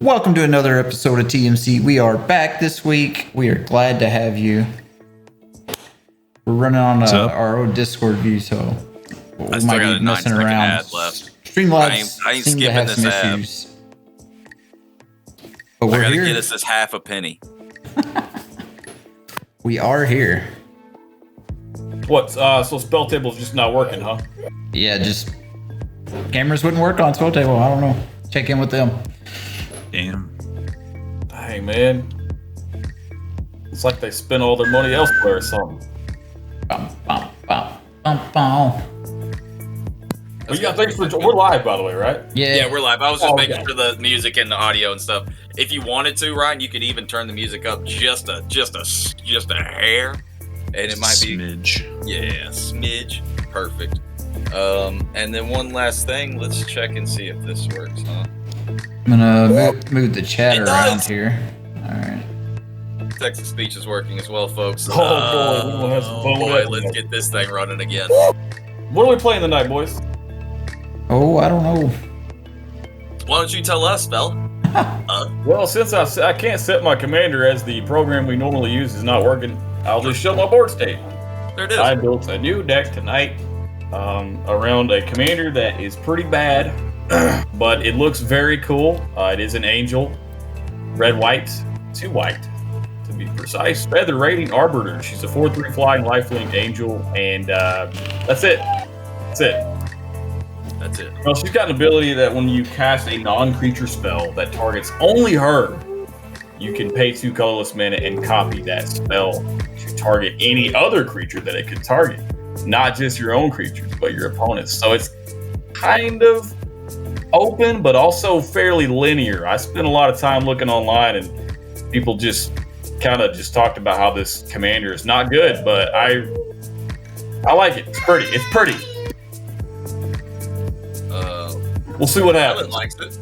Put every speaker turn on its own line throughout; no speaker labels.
Welcome to another episode of TMC. We are back this week. We are glad to have you. We're running on our own Discord view, so we might be messing around. Streamlabs
I ain't
seem to have
skipping
some
this ad.
issues. But we're
I gotta
here.
get us this half a penny.
We are here.
What? So spell table's just not working, huh?
Yeah, just cameras wouldn't work on Spell Table. I don't know. Check in with them.
Damn.
Dang, man. It's like they spent all their money elsewhere or something.
Bum, bum, bum, bum, bum.
Well, yeah, thanks for. We're live, by the way, right?
Yeah, we're live. I was just making
okay.
sure the music and the audio and stuff. If you wanted to, Ryan, you could even turn the music up just a hair, and it might be smidge. Perfect. And then one last thing. Let's check and see if this works, huh?
I'm gonna move the chat around here. All right.
Text to speech is working as well, folks. Let's get this thing running again.
What are we playing tonight, boys?
Oh, I don't know.
Why don't you tell us, fella?
Well, since I can't set my commander as the program we normally use is not working, I'll just show my board state.
There it is.
I built a new deck tonight around a commander that is pretty bad, but it looks very cool. It is an angel, red-white, 2-white to be precise. Feather rating Arbiter. She's a 4/3 flying lifelink angel, and that's it. That's it. Well, she's got an ability that when you cast a non-creature spell that targets only her, you can pay 2 colorless mana and copy that spell to target any other creature that it could target. Not just your own creatures, but your opponent's. So it's kind of open, but also fairly linear. I spent a lot of time looking online, and people just kind of just talked about how this commander is not good, but I like it. It's pretty. We'll see what happens.
Likes it.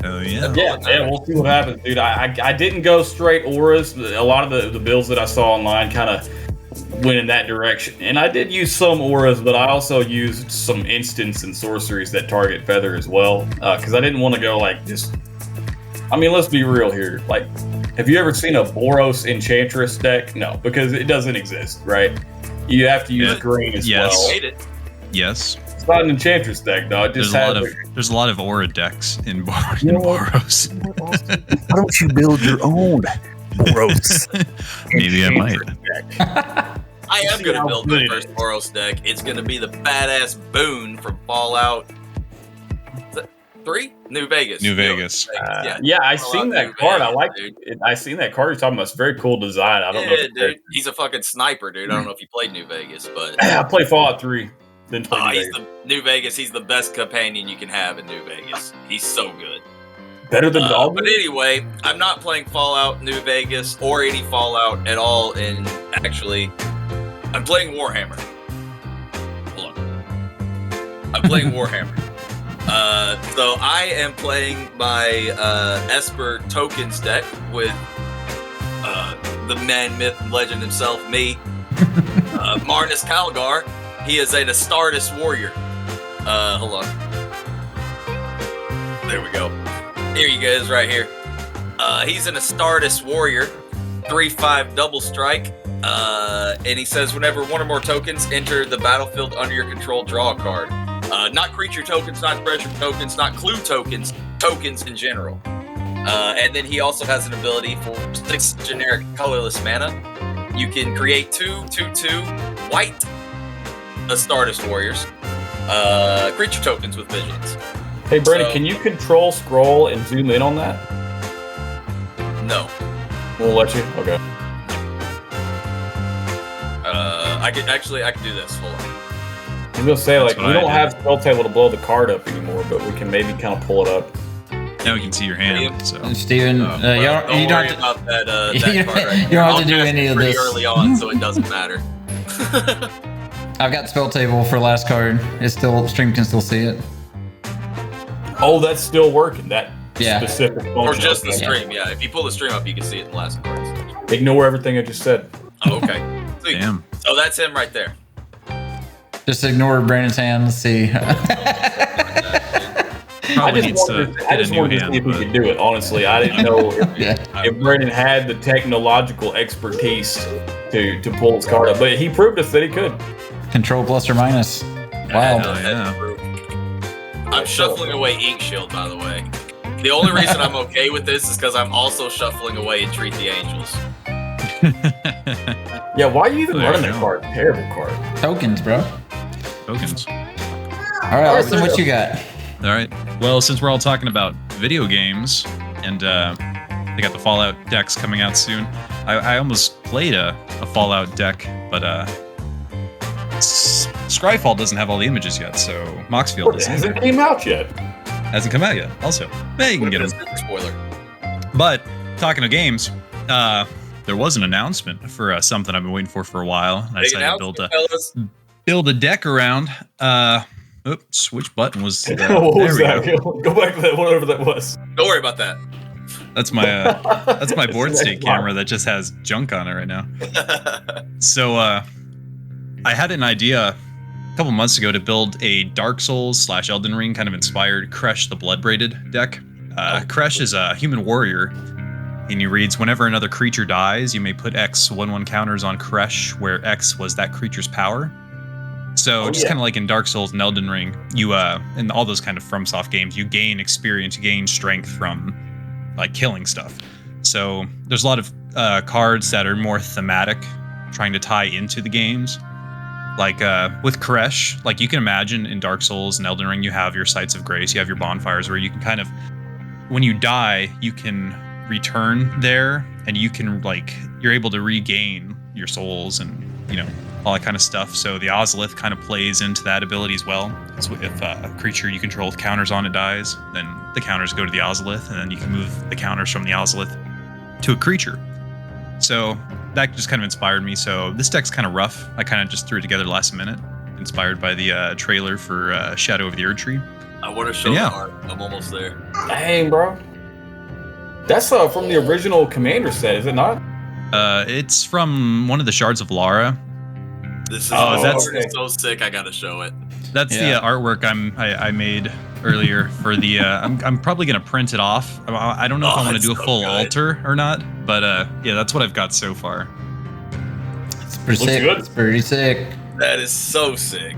Oh yeah.
Yeah, we'll see what happens, dude. I didn't go straight auras. A lot of the builds that I saw online kind of went in that direction. And I did use some auras, but I also used some instants and sorceries that target feather as well. Because I didn't want to go like just... I mean, let's be real here. Like, have you ever seen a Boros Enchantress deck? No, because it doesn't exist, right? You have to use green as well.
Yes.
It's not an Enchantress deck, though. It just
There's a lot of aura decks in Boros.
Why don't you build your own Boros?
Maybe I might.
I am going to build my first Boros deck. It's going to be the badass boon from Fallout 3? New Vegas.
Yeah, I seen that card. I like it. I seen that card you're talking about. It's a very cool design. I don't know.
Dude. He's a fucking sniper, dude. I don't know if you played New Vegas, but...
I played Fallout 3.
New Vegas. He's the best companion you can have in New Vegas. He's so good.
Better than Dog.
But anyway, I'm not playing Fallout New Vegas or any Fallout at all. And actually, I'm playing Warhammer. Hold on. I'm playing Warhammer. So I am playing my Esper tokens deck with the man, myth, and legend himself, me, Marneus Calgar. He is an Astartes warrior. Hold on. There we go. Here he goes, right here. He's an Astartes warrior, 3/5 double strike. And he says whenever one or more tokens enter the battlefield under your control, draw a card. Not creature tokens, not treasure tokens, not clue tokens, tokens in general. And then he also has an ability for 6 generic colorless mana. You can create 2/2/2 white Astartes warriors, creature tokens with visions.
Hey, Brandon, can you control scroll and zoom in on that?
No.
We'll let you? Okay.
I can do this. Hold on.
I was going to say, like, we don't have spell table to blow the card up anymore, but we can maybe kind of pull it up.
Now we can see your hand. So.
Steven, you don't
worry about that card right
you don't have to do any of this.
Early on, so it doesn't matter.
I've got spell table for last card. Stream can still see it.
Oh, that's still working. That specific function.
Or just the stream, yeah. If you pull the stream up, you can see it in the last card.
Ignore everything I just said.
Oh, okay. Sweet.
Damn.
So that's him right there.
Just ignore Brandon's hand. Let's see.
Probably needs to
I
get a
just
new
wanted to see if
hand.
he could do it. Honestly, I didn't know
Yeah.
if Brendan had the technological expertise to pull his card up, but he proved us that he could.
Control plus or minus. Wow.
Oh, yeah.
I'm shuffling away Ink Shield, by the way. The only reason I'm okay with this is because I'm also shuffling away Entreat the Angels.
Yeah, why are you even
There
running
you
that
go.
card? Terrible card.
Tokens, bro.
Tokens.
All right, Austin, what you got?
All right. Well, since we're all talking about video games and they got the Fallout decks coming out soon, I almost played a Fallout deck, but Scryfall doesn't have all the images yet, so Moxfield
It
doesn't.
hasn't came out yet.
Hasn't come out yet. Also, yeah, you can get them.
Spoiler.
But talking of games, there was an announcement for something I've been waiting for a while. I
Big
decided to
announcement, fellas.
build a deck around. Oops, which button was?
What
there
was
we
that?
go.
Go back to that, whatever that was.
Don't worry about that.
That's my board
It's
state
next
camera that just has junk on it right now. So I had an idea a couple months ago to build a Dark Souls / Elden Ring kind of inspired Kresh the Bloodbraided deck. Kresh is a human warrior, and he reads, whenever another creature dies, you may put X 1/1 counters on Kresh, where X was that creature's power. So just kind of like in Dark Souls and Elden Ring, you in all those kind of FromSoft games, you gain experience, you gain strength from like killing stuff. So there's a lot of cards that are more thematic, trying to tie into the games. Like with Kresh, like you can imagine in Dark Souls and Elden Ring, you have your Sites of Grace, you have your bonfires where you can kind of, when you die, you can return there and you can you're able to regain your souls and, all that kind of stuff. So the Ozolith kind of plays into that ability as well. So if a creature you control with counters on it dies, then the counters go to the Ozolith, and then you can move the counters from the Ozolith to a creature. So that just kind of inspired me. So this deck's kind of rough. I kind of just threw it together last minute, inspired by the trailer for Shadow of the Erdtree.
I want to show the art. I'm almost there.
Dang, bro. That's from the original Commander set, is it not?
It's from one of the Shards of Lara.
This is
that's
so sick. I gotta show it.
That's the artwork I made earlier for the. I'm probably gonna print it off. I don't know if I want to do a full altar or not, but yeah, that's what I've got so far.
It's pretty
Looks
sick.
good.
It's pretty sick.
That is so sick.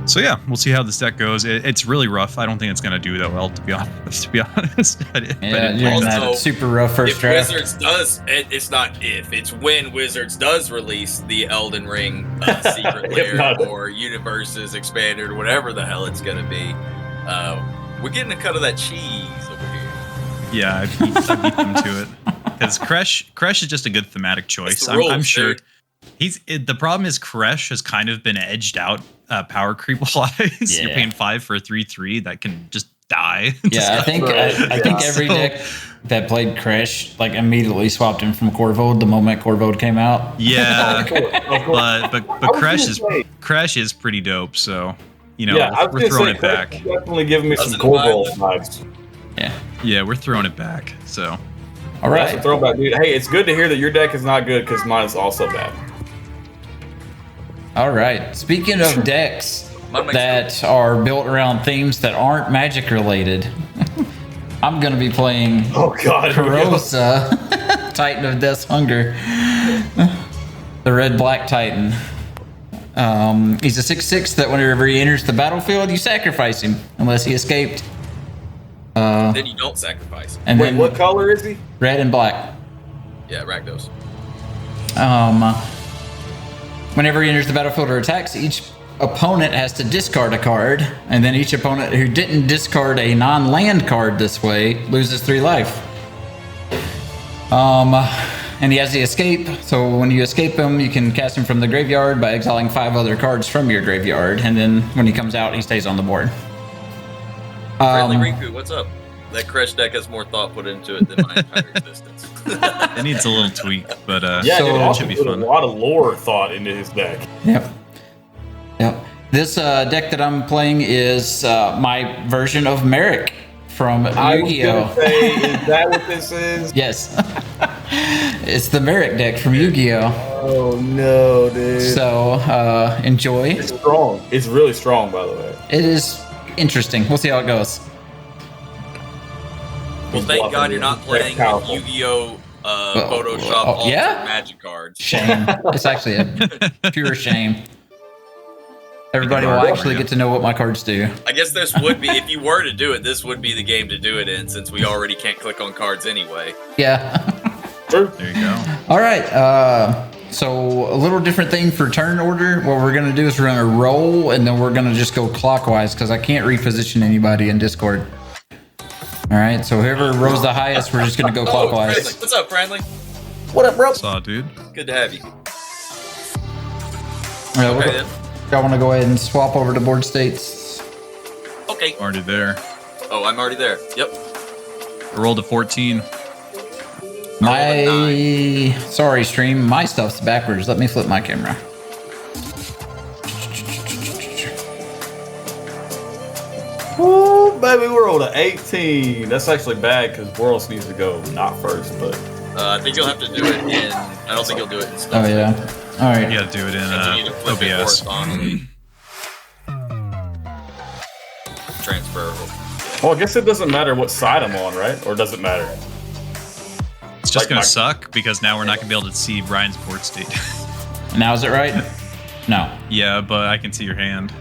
So yeah, we'll see how this deck goes. It's really rough. I don't think it's gonna do that well, to be honest.
Yeah, you're in that
Also,
super rough first
If
draft.
Wizards does, it's not if, it's when Wizards does release the Elden Ring Secret
If
Lair
not.
or Universes Expanded or whatever the hell it's gonna be, we're getting a cut of that cheese over here.
Yeah, I beat them to it because Kresh is just a good thematic choice.
the rules,
I'm sure
dude.
the problem is Kresh has kind of been edged out power creep wise. You're
Yeah.
paying 5 for a 3/3 that can just die.
Yeah, I think every deck that played Kresh immediately swapped him from Corvold the moment Corvold came out.
Yeah,
Of course.
but
I was
Kresh is pretty dope. So
I was
we're
gonna
throwing
say,
it back.
Kresh is definitely giving me some
Doesn't
cool
mind.
roll vibes.
Yeah, we're throwing it back. So
All
That's a
right.
throwback, dude. Hey, it's good to hear that your deck is not good because mine is also bad.
All right. Speaking of decks
Mine makes
that are built around themes that aren't magic related, I'm going to be playing
Oh God, here we go.
Kroxa, Titan of Death's Hunger, the red-black Titan. He's a 6/6 that whenever he enters the battlefield, you sacrifice him unless he escaped.
Then you don't sacrifice.
And
Wait,
then
what color is he?
red and black.
Yeah, Rakdos.
Whenever he enters the battlefield or attacks, each opponent has to discard a card, and then each opponent who didn't discard a non-land card this way loses 3 life. And he has the escape, so when you escape him, you can cast him from the graveyard by exiling 5 other cards from your graveyard, and then when he comes out, he stays on the board.
Friendly Riku, what's up? That Kresh deck has more thought put into it than my entire existence.
it needs a little tweak, but
Yeah,
So-
dude,
it
also
should be
put
fun.
a lot of lore thought into his deck.
Yep. This deck that I'm playing is my version of Merrick from
I was
Yu-Gi-Oh!
gonna say, is that what this is?
Yes. It's the Merrick deck from Yu-Gi-Oh!
Oh no, dude.
So, enjoy.
It's strong. It's really strong, by the way.
It is interesting. We'll see how it goes.
Well, thank God you're not playing with Yu-Gi-Oh! Photoshop altered Magic cards.
Shame. It's actually a pure shame. Everybody will actually get to know what my cards do.
I guess this would be, if you were to do it, this would be the game to do it in, since we already can't click on cards anyway.
Yeah.
True.
There you go.
All right. So a little different thing for turn order. What we're going to do is we're going to roll, and then we're going to just go clockwise because I can't reposition anybody in Discord. All right. So whoever rolls the highest, we're just going to go clockwise.
Friendly. What's up, Friendly?
What up, bro?
Saw, dude.
Good to have you.
All right,
then.
y'all want to go ahead and swap over to board states?
Okay.
Already there.
Oh, I'm already there. Yep.
I rolled a 14.
Sorry, stream. My stuff's backwards. Let me flip my camera.
Ooh, baby, we're on an 18. That's actually bad because Boros needs to go not first, but
I think you'll have to do it in. I don't think you'll do it in stuff.
Oh yeah. All right.
You gotta do it in
You need to flip it
OBS.
horizontally. Transfer.
well, I guess it doesn't matter what side I'm on, right? Or does it matter?
It's just
Like
gonna
my-
suck because now we're not gonna be able to see Ryan's board state.
Now is it right? No.
Yeah, but I can see your hand.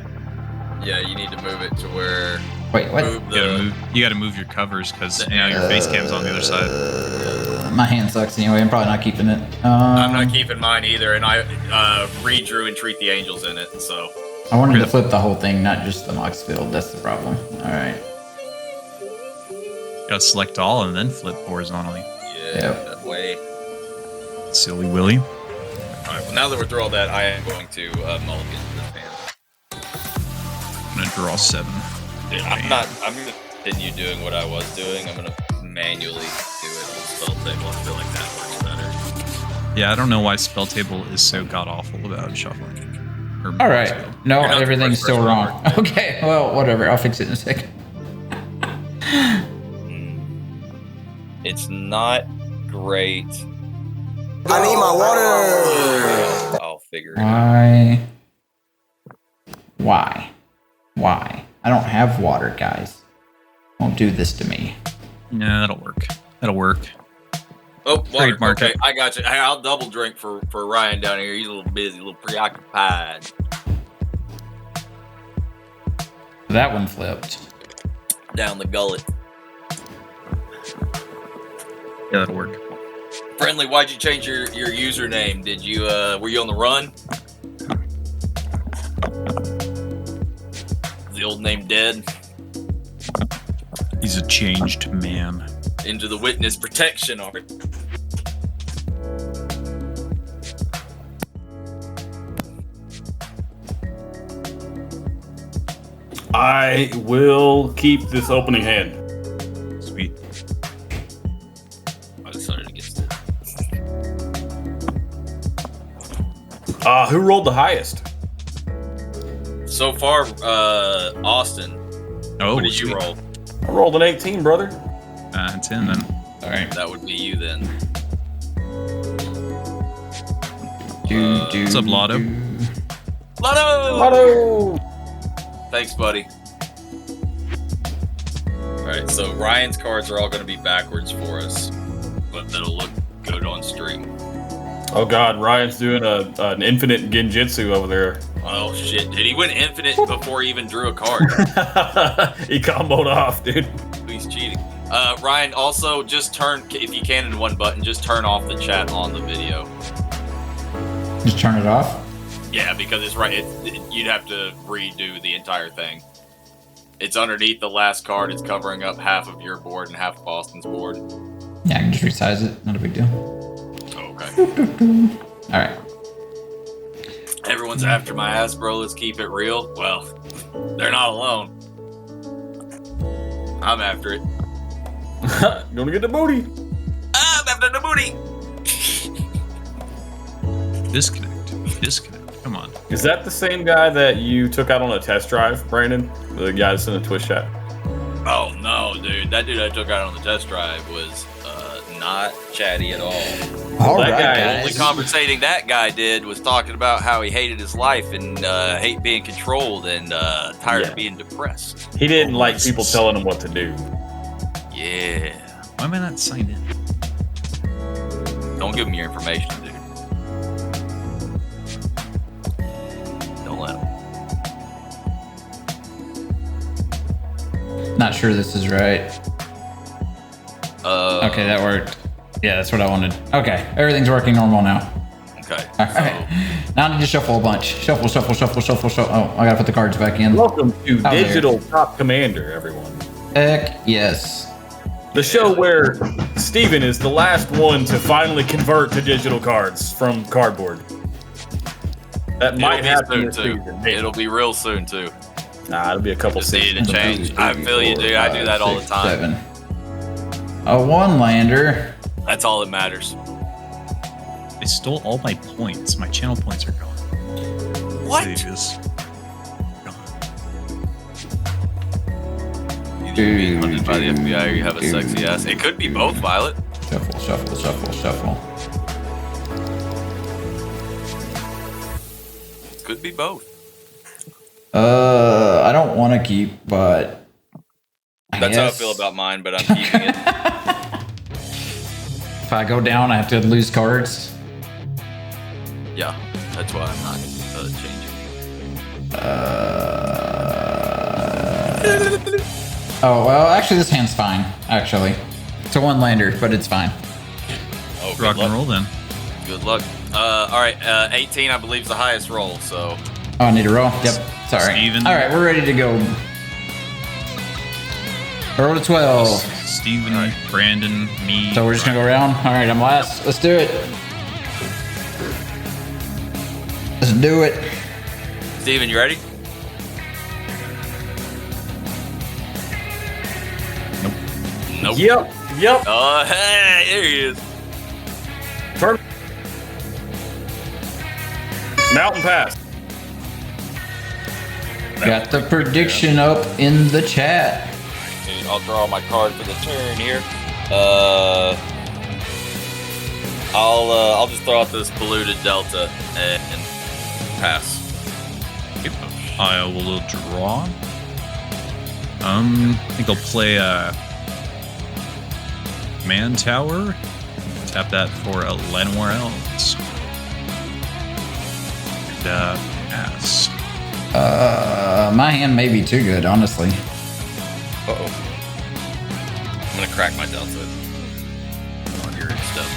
Yeah, you need to move it to where.
Wait, what?
Move
You gotta move your covers because now your face cam's on the other side.
My hand sucks anyway. I'm probably not keeping it.
I'm not keeping mine either, and I redrew Entreat the Angels in it, so.
I wanted to flip the whole thing, not just the Mox field. That's the problem. All right.
You gotta select all and then flip horizontally.
Yeah,
Yep.
that way.
Silly Willy.
Alright, well, now that we're through all that, I am going to mulligan this hand.
I'm gonna draw 7.
I'm gonna continue doing what I was doing. I'm gonna manually do it on spell table. I feel like that works better.
Yeah, I don't know why spell table is so god awful about shuffling. Or
All right. No,
You're not the
everything's
first
still
person
wrong.
to mark it.
Okay. Well, whatever. I'll fix it in a second.
It's not great.
I need my water.
I'll figure it out.
Why? I don't have water, guys. Don't do this to me.
Yeah, that'll work. That'll work.
Oh, water.
Trademark
Okay,
it.
I got you. Hey, I'll double drink for Ryan down here. He's a little busy, a little preoccupied.
That one flipped.
Down the gullet.
Yeah, that'll work.
Friendly, why'd you change your username? Did you were you on the run? Is the old name dead?
He's a changed man.
Into the witness protection art.
I will keep this opening hand.
Sweet.
I decided against it.
Who rolled the highest?
So far, Austin.
Oh,
What did you
sweet.
roll?
I rolled an 18, brother.
10 then.
All right.
That would be you then.
What's up, Lotto?
Lotto!
Lotto!
Thanks, buddy. Alright, so Ryan's cards are all going to be backwards for us, but that'll look good on stream.
Oh god, Ryan's doing an infinite genjutsu over there.
Oh shit, did he win infinite before he even drew a card?
He comboed off, dude.
He's cheating. Ryan, also just turn, if you can in one button, just turn off the chat on the video.
Just turn it off.
Yeah, because it's right. You'd have to redo the entire thing. It's underneath the last card. It's covering up half of your board and half of Austin's board.
Yeah, I can just resize it. Not a big deal.
Oh, okay.
All right.
Everyone's after my ass, bro. Let's keep it real. Well, they're not alone. I'm after it.
Gonna get the booty.
I'm after the booty.
Disconnect. Come on.
Is that the same guy that you took out on a test drive, Brandon? The guy that's in the Twitch chat.
Oh no, dude! That dude I took out on the test drive was not chatty at all.
All
that
right,
guy-
The
guys.
only conversating that guy did was talking about how he hated his life and hate being controlled and tired
Yeah.
of being depressed.
He didn't like people telling him what to do.
Yeah.
Why am I not signed in?
Don't give him your information, dude. Don't let him.
Not sure this is right. Okay, that worked. Yeah, that's what I wanted. Okay, everything's working normal now.
Okay.
All right. Now I need to shuffle a bunch. Shuffle. Oh, I gotta put the cards back in.
Welcome to
Oh, there.
Digital Top Commander, everyone.
Heck yes.
The show where Steven is the last one to finally convert to digital cards from cardboard. That might
It'll be
happen
soon
this
too.
season.
It'll be real soon too.
Nah, it'll be a couple
Just needed
seasons.
to change. I feel you, dude. I do that all the time.
7. A 1-lander.
That's all that matters.
They stole all my points. My channel points are gone.
What?
They just gone.
Either you're being hunted by the FBI or you have a sexy ass. It could be both, Violet.
Shuffle.
Could be both.
I don't want to keep, but
That's how I feel about mine, but I'm keeping it.
If I go down, I have to lose cards.
Yeah, that's why I'm not changing.
Oh well, actually, this hand's fine. Actually, it's a 1-lander, but it's fine.
Oh,
Rock and roll then.
Good luck. All right, 18, I believe, is the highest roll. So
Oh, I need to roll. Yep. Sorry.
Steven.
All right, we're ready to go. Roll to 12.
Steven, Brandon, me.
So we're just gonna go around. All right, I'm last. Let's do it. Let's do it.
Steven, you ready? Nope.
Yep.
Hey, there he is.
First. Mountain Pass.
Got the prediction up in the chat.
I'll draw my card for the turn here. I'll just throw out this polluted delta and pass.
Yep. I will draw. I think I'll play Man Tower. Tap that for a Lenoir Elves. And pass.
My hand may be too good, honestly.
Uh-oh. I'm gonna crack my delta on your stuff.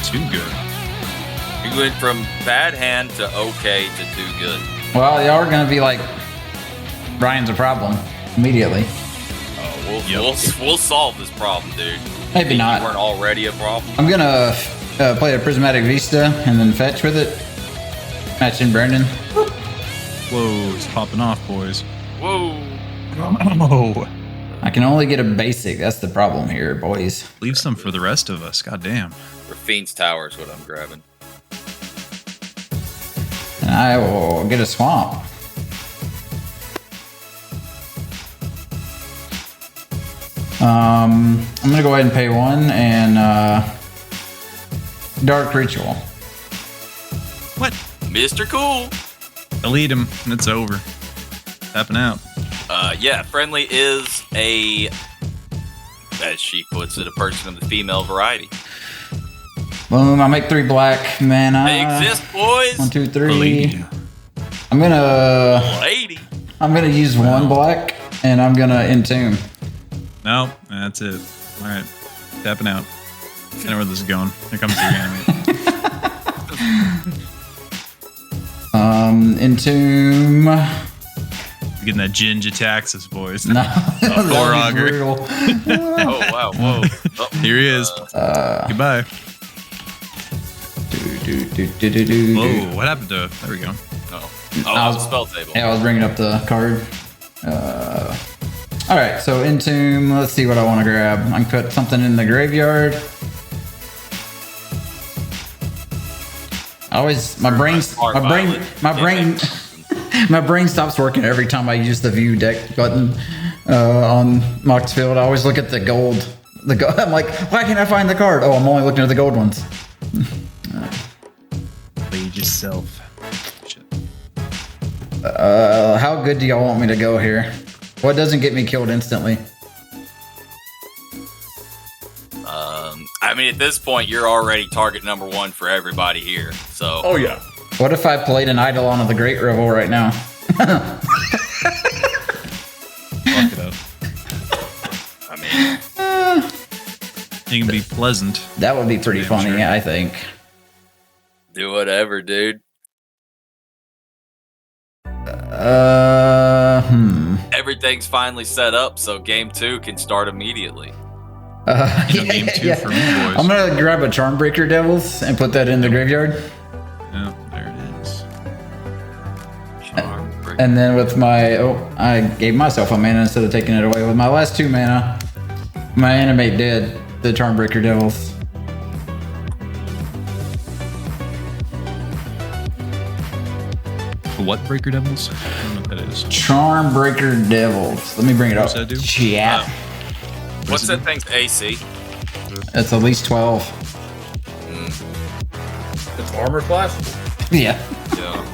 Too good.
You went from bad hand to okay to too good.
Well, y'all are gonna be like, Ryan's a problem immediately.
Oh,
Yep.
we'll solve this problem, dude.
Maybe
You
not.
weren't already a problem.
I'm gonna play a Prismatic Vista and then fetch with it. Matching Brandon.
Whoa, it's popping off, boys.
Whoa.
Oh.
I can only get a basic. That's the problem here, boys.
Leave some for the rest of us. God damn.
Rafine's Tower is what I'm grabbing.
And I will get a swamp. I'm gonna go ahead and pay 1 and Dark Ritual.
What?
Mr. Cool.
Elite him, and it's over. Tapping out.
Yeah, friendly is a, as she puts it, a person of the female variety.
Boom! I make 3 black mana.
They exist, boys.
1, 2, 3.
Elite.
I'm gonna
Lady.
use 1 black and I'm gonna entomb.
No, that's it. All right, tapping out. I know where this is going. Here comes the enemy.
Entomb.
Getting that Ginge Taxis, boys.
No, that was
Auger.
brutal.
Oh, wow. Whoa. Oh,
Here he is. Goodbye. Whoa, what happened to? There we go.
oh, on the spell table.
Yeah, I was bringing up the card. All right, so Entomb. Let's see what I want to grab. I can put something in the graveyard. My brain stops working every time I use the view deck button on Moxfield. I always look at the gold I'm like, why can't I find the card? Oh, I'm only looking at the gold ones.
Played yourself. Shit.
How good do y'all want me to go here? What doesn't get me killed instantly?
I mean, at this point, you're already target number 1 for everybody here. So.
Oh yeah.
What if I played an Eidolon of the Great Revel right now?
Fuck it up.
I mean,
You can be pleasant.
That would be pretty
Damn
funny,
sure.
I think.
do whatever, dude. Everything's finally set up, so game 2 can start immediately.
Game 2 for me, boys.
I'm gonna grab a Charmbreaker Devils and put that in the graveyard.
Yeah, there it is.
Charm.
And then with my, I gave myself a mana instead of taking it away. With my last 2 mana, my animate did the Charmbreaker Devils.
What Breaker Devils? I don't know what that is.
Charmbreaker Devils. Let me bring it up.
What's that do?
Chat.
What's that thing's AC?
It's at least 12.
It's armor class.
Yeah.
Yeah.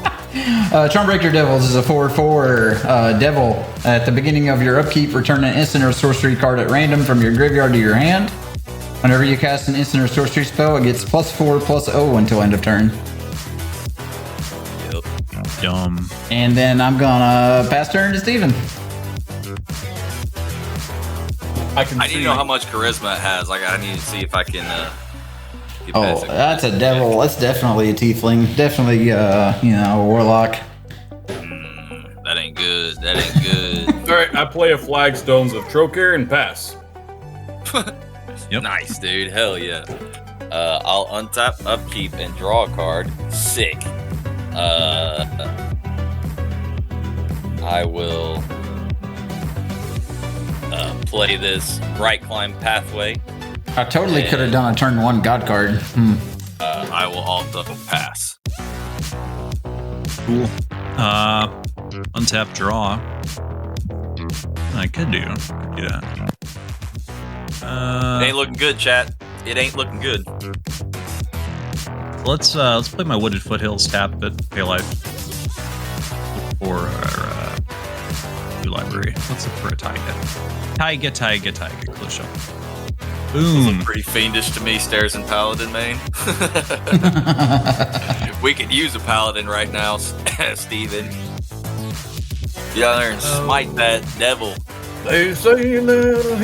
Charmbreaker Devils is a 4/4 devil. At the beginning of your upkeep, return an instant or sorcery card at random from your graveyard to your hand. Whenever you cast an instant or sorcery spell, it gets +4/+0 until end of turn.
Yep.
Dumb.
And then I'm gonna pass turn to Steven.
I
I need to know how much charisma it has. Like, I need to see if I can get
Oh,
past it.
that's a devil. That's definitely a tiefling. Definitely, a warlock.
That ain't good. That ain't good.
All right, I play a Flagstones of Trocare and pass.
Yep.
Nice, dude. Hell yeah. I'll untap, upkeep, and draw a card. Sick. I will play this Right Climb Pathway.
I totally could have done a turn 1 god card.
I will also pass.
Cool. Untap draw. I could do that.
It ain't looking good, chat. It ain't looking good.
Let's play my Wooded Foothills tap at Pay Life. Look for new library. Let's look for a Taiga. Taiga, close shot. Boom.
Pretty fiendish to me, Stairs and Paladin main. We could use a Paladin right now, Steven. Get out there and smite that devil.
They say little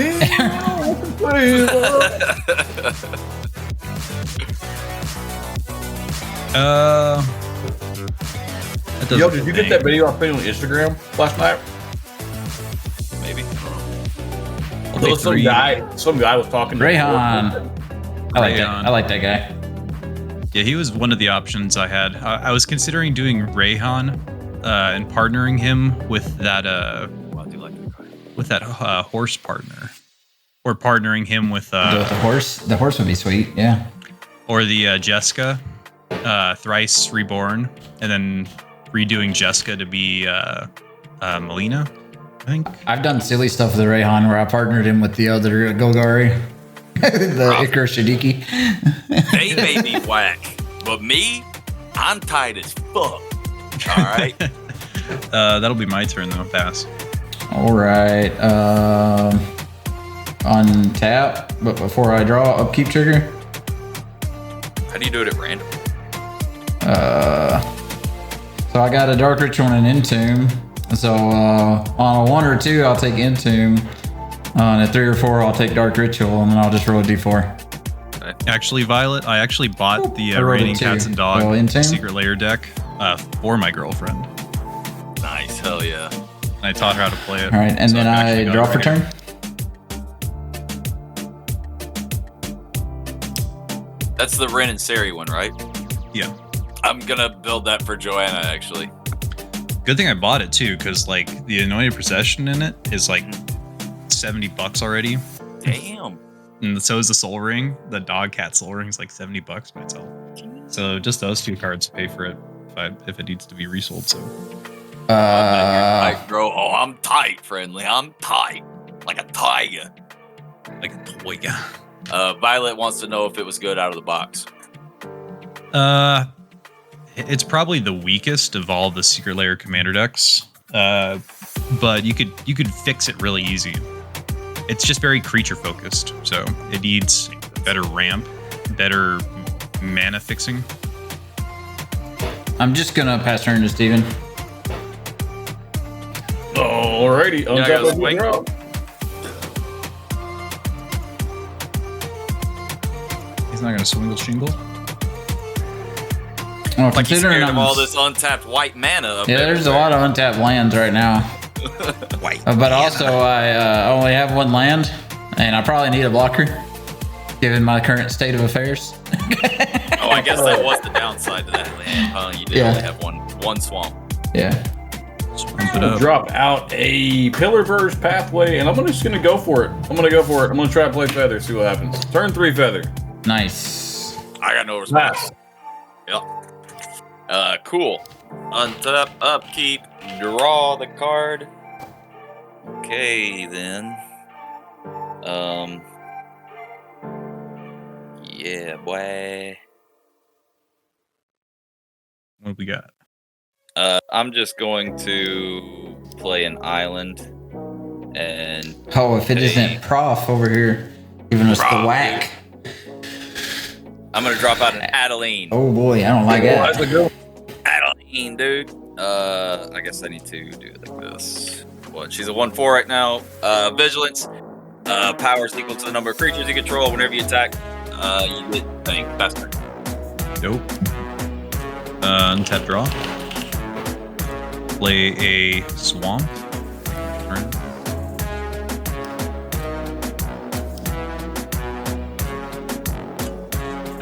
Yo, did you get that video I put on Instagram last night?
Maybe.
There was some guy was talking to
Rayhan. I like that guy.
Yeah, he was one of the options I had. I was considering doing Rayhan and partnering him with that horse partner, or partnering him with
the horse. The horse would be sweet. Yeah.
Or the Jessica, Thrice Reborn, and then redoing Jessica to be Melina. I think
I've done silly stuff with the Rayhan where I partnered him with the other Golgari, the Icar Shadiki.
They may be whack, but me, I'm tight as fuck. All right.
That'll be my turn though. Pass.
All right. Untap, but before I draw, upkeep trigger.
How do you do it at random?
So I got a Dark Ritual and an Entomb. So on a 1 or 2, I'll take Entomb. On a 3 or 4, I'll take Dark Ritual, and then I'll just roll a D4.
Actually, Violet, I actually bought the
I rolled a
Raining
2.
Cats and Dog
Well, Entomb?
Secret Lair deck for my girlfriend.
Nice. Hell yeah.
And I taught her how to play it.
All right, and
so
then
I've
I
actually got
draw
it
for
right
turn.
That's the Ren and Seri one, right?
here. Yeah.
I'm gonna build that for Joanna, actually.
Good thing I bought it too, because like the Anointed Procession in it is like $70 already,
Damn.
and so is the Soul Ring. The Dog Cat Soul Ring is like $70 by itself. So just those 2 cards pay for it if it needs to be resold. So
I grow. Oh, I'm tight, friendly. I'm tight, like a tiger.
Like a toy.
Violet wants to know if it was good out of the box.
It's probably the weakest of all the secret layer commander decks. But you could fix it really easy. It's just very creature focused, so it needs better ramp, better mana fixing.
I'm just gonna pass turn to Steven.
Alrighty, on top of the draw.
He's not gonna swing the shingle.
Well,
Like he's
considering
scared of
I'm,
all this untapped white mana. Up
yeah,
there.
there's a lot of untapped lands right now.
White.
But also, I only have one land, and I probably need a blocker, given my current state of affairs.
Oh, I guess that was the downside to that land. You did only have one swamp.
Yeah.
I'm gonna drop out a Pillar Verge Pathway, and I'm just gonna go for it. I'm gonna try to play Feather, see what happens. Turn 3 Feather.
Nice.
I got no response.
Nice.
Yep. Cool. Untap, upkeep, draw the card. Okay, then. Yeah, boy.
What we got?
I'm just going to play an island, and
Oh, if it isn't Prof over here giving us the whack.
I'm gonna drop out an Adeline.
Oh boy, I don't like that.
Adeline, dude. I guess I need to do it like this. What? She's a 1/4 right now. Vigilance. Power is equal to the number of creatures you control. Whenever you attack, you get faster.
Nope. Untap draw. Play a swamp. Turn.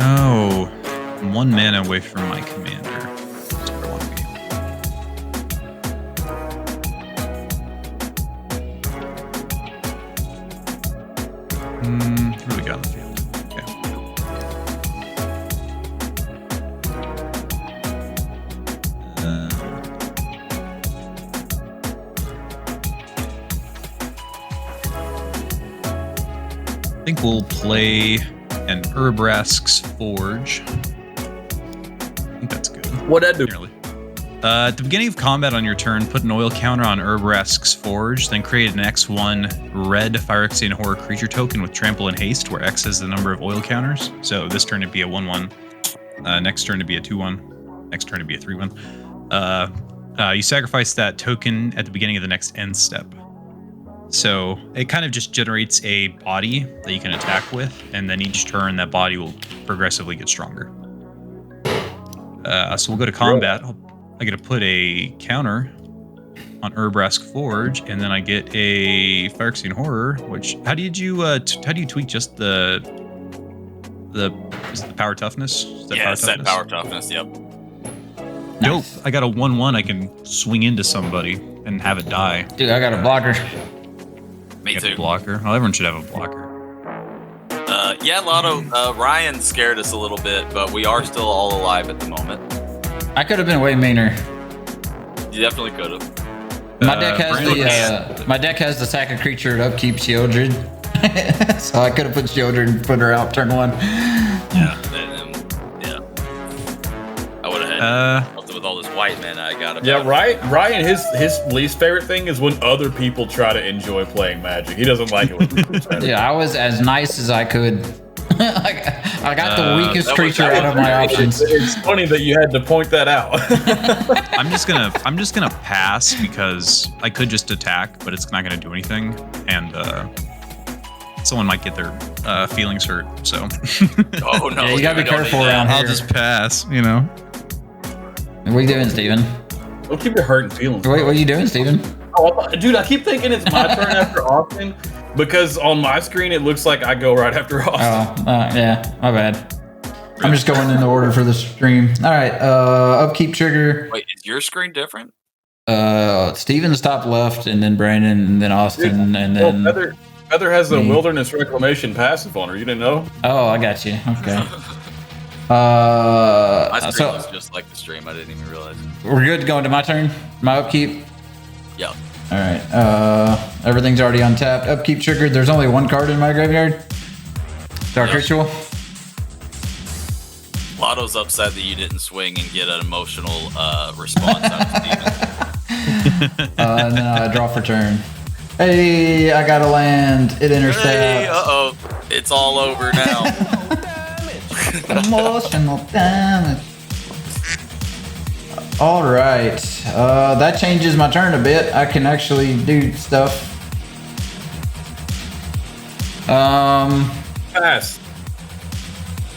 Oh, I'm 1 mana away from my commander. That's where I want to be. What do we got on the field? I think we'll play an Urbrask's Forge. I think that's good.
What'd that do?
Nearly. At the beginning of combat on your turn, put an oil counter on Urbrask's Forge, then create an X1 red Phyrexian Horror creature token with Trample and Haste, where X is the number of oil counters. So this turn it'd be a 1/1, next turn it'd be a 2/1, next turn it'd be a 3/1. You sacrifice that token at the beginning of the next end step. So it kind of just generates a body that you can attack with, and then each turn that body will progressively get stronger. So we'll go to combat. I get to put a counter on Urbrask Forge, and then I get a Phyrexian Horror. Which how do you tweak just the power toughness?
Set power toughness. Yep.
Dope. I got a 1/1. I can swing into somebody and have it die.
Dude, I got a blocker.
Me too.
A blocker. Well, everyone should have a blocker.
Yeah, Lotto. Ryan scared us a little bit, but we are still all alive at the moment.
I could have been way meaner.
You definitely could have.
My deck has the sack a creature at upkeep Shieldred. So I could have put Shieldred and put her out turn 1.
Yeah. I would have had with all this white mana I got.
Yeah, Ryan, his least favorite thing is when other people try to enjoy playing Magic. He doesn't like it when people try to.
Yeah, I was as nice as I could. I got the weakest creature out of my options.
It's funny that you had to point that out.
I'm just gonna pass because I could just attack, but it's not gonna do anything, and someone might get their feelings hurt. So.
Oh no!
Yeah, you gotta be careful around here.
I'll just pass. You know.
What are you doing, Steven?
Don't keep your hurting feelings.
What are you doing, Steven?
Oh, dude, I keep thinking it's my turn after Austin because on my screen it looks like I go right after Austin.
Yeah, my bad. I'm just going in the order for the stream. All right, upkeep trigger.
Wait, is your screen different?
Steven's top left, and then Brandon, and then Austin, and then
Feather has the Wilderness Reclamation passive on her. You didn't know?
Oh, I got you. Okay.
My screen was just like the stream. I didn't even realize.
We're good going to my turn? My upkeep?
Yeah.
All right. Everything's already untapped. Upkeep triggered. There's only one card in my graveyard. Dark Ritual.
Lotto's upset that you didn't swing and get an emotional response out of Steven.
And then I draw for turn. Hey, I got a land. It intercepts.
Hey, uh-oh. It's all over now.
Emotional damage. All right. That changes my turn a bit. I can actually do stuff.
Pass.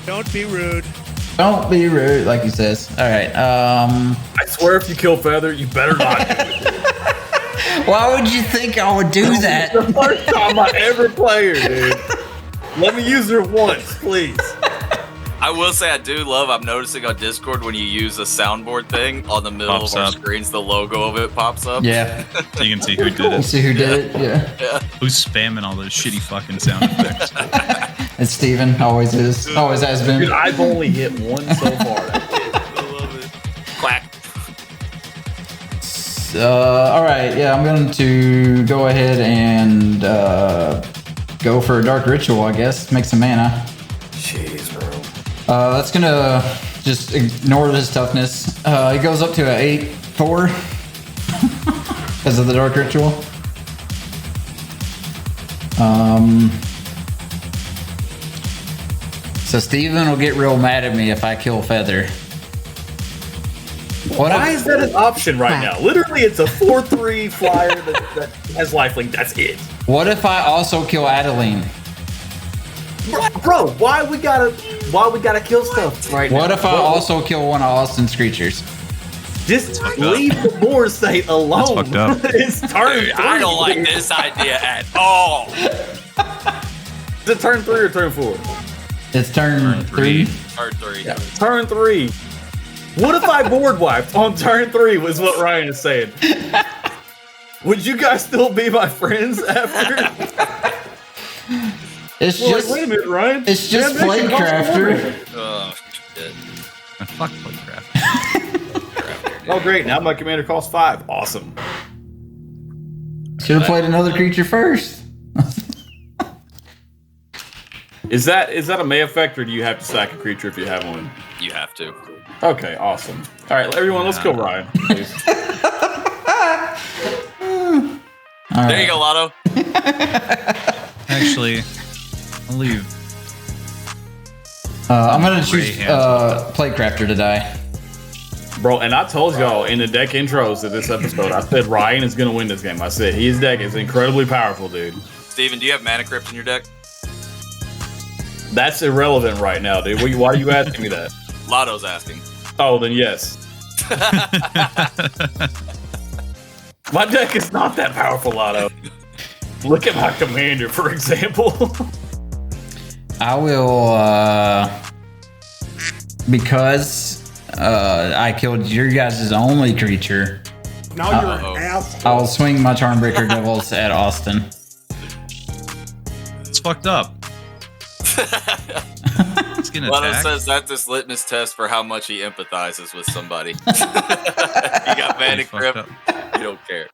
Don't be rude.
Don't be rude, like he says. All right.
I swear if you kill Feather, you better not do it.
Why would you think I would do that?
The first time I ever play her, dude. Let me use her once, please.
I will say I do love, I'm noticing on Discord when you use a soundboard thing, on the middle
Pops
of our
up.
screens, the logo of it pops up.
Yeah.
So you can see who did
You
it.
see who did it? Yeah.
Who's spamming all those shitty fucking sound effects?
It's Steven. Always is. Always has been.
Dude, I've only hit one so far.
I love it. Quack.
All right. Yeah, I'm going to go ahead and go for a Dark Ritual, I guess. Make some mana.
Jeez, bro.
That's going to just ignore his toughness. He goes up to an 8/4 because of the Dark Ritual. So Steven will get real mad at me if I kill Feather.
Why is that an option right now? Literally, it's a 4/3 flyer that has lifelink. That's it.
What if I also kill Adeline?
Bro, why we gotta kill stuff right now?
What if I also kill one of Austin's creatures?
Just leave the board state alone.
That's fucked up.
It's turn
Dude,
3.
I don't like this idea at all.
Is it turn 3 or turn 4?
It's turn three.
Turn 3.
Yeah, turn 3. What if I board wiped on turn 3 was what Ryan is saying. Would you guys still be my friends after?
It's
Well,
just
wait a minute, Ryan.
it's just
That makes it
Playcrafter.
Oh, shit.
Fuck Playcraft.
Oh, great. Now my commander costs 5. Awesome.
Should have played another creature first.
Is that a May effect, or do you have to sack a creature if you have one?
You have to.
Okay, awesome. All right, everyone, let's kill Ryan, please.
There you go, Lotto.
Actually, I'll leave.
I'm gonna choose
Ray hands.
Playcrafter to die.
Bro, and I told y'all in the deck intros of this episode, I said Ryan is going to win this game. I said his deck is incredibly powerful, dude.
Steven, do you have Mana Crypt in your deck?
That's irrelevant right now, dude. Why are you asking me that?
Lotto's asking.
Oh, then yes. My deck is not that powerful, Lotto. Look at my commander, for example.
I will because I killed your guys' only creature.
Now you're an asshole.
I'll swing my Charmbreaker Devils at Austin.
It's fucked up. It's gonna
Lotto
attack.
says that's this litmus test for how much he empathizes with somebody. You got Mana
Fucked
Crypt,
up.
you don't care.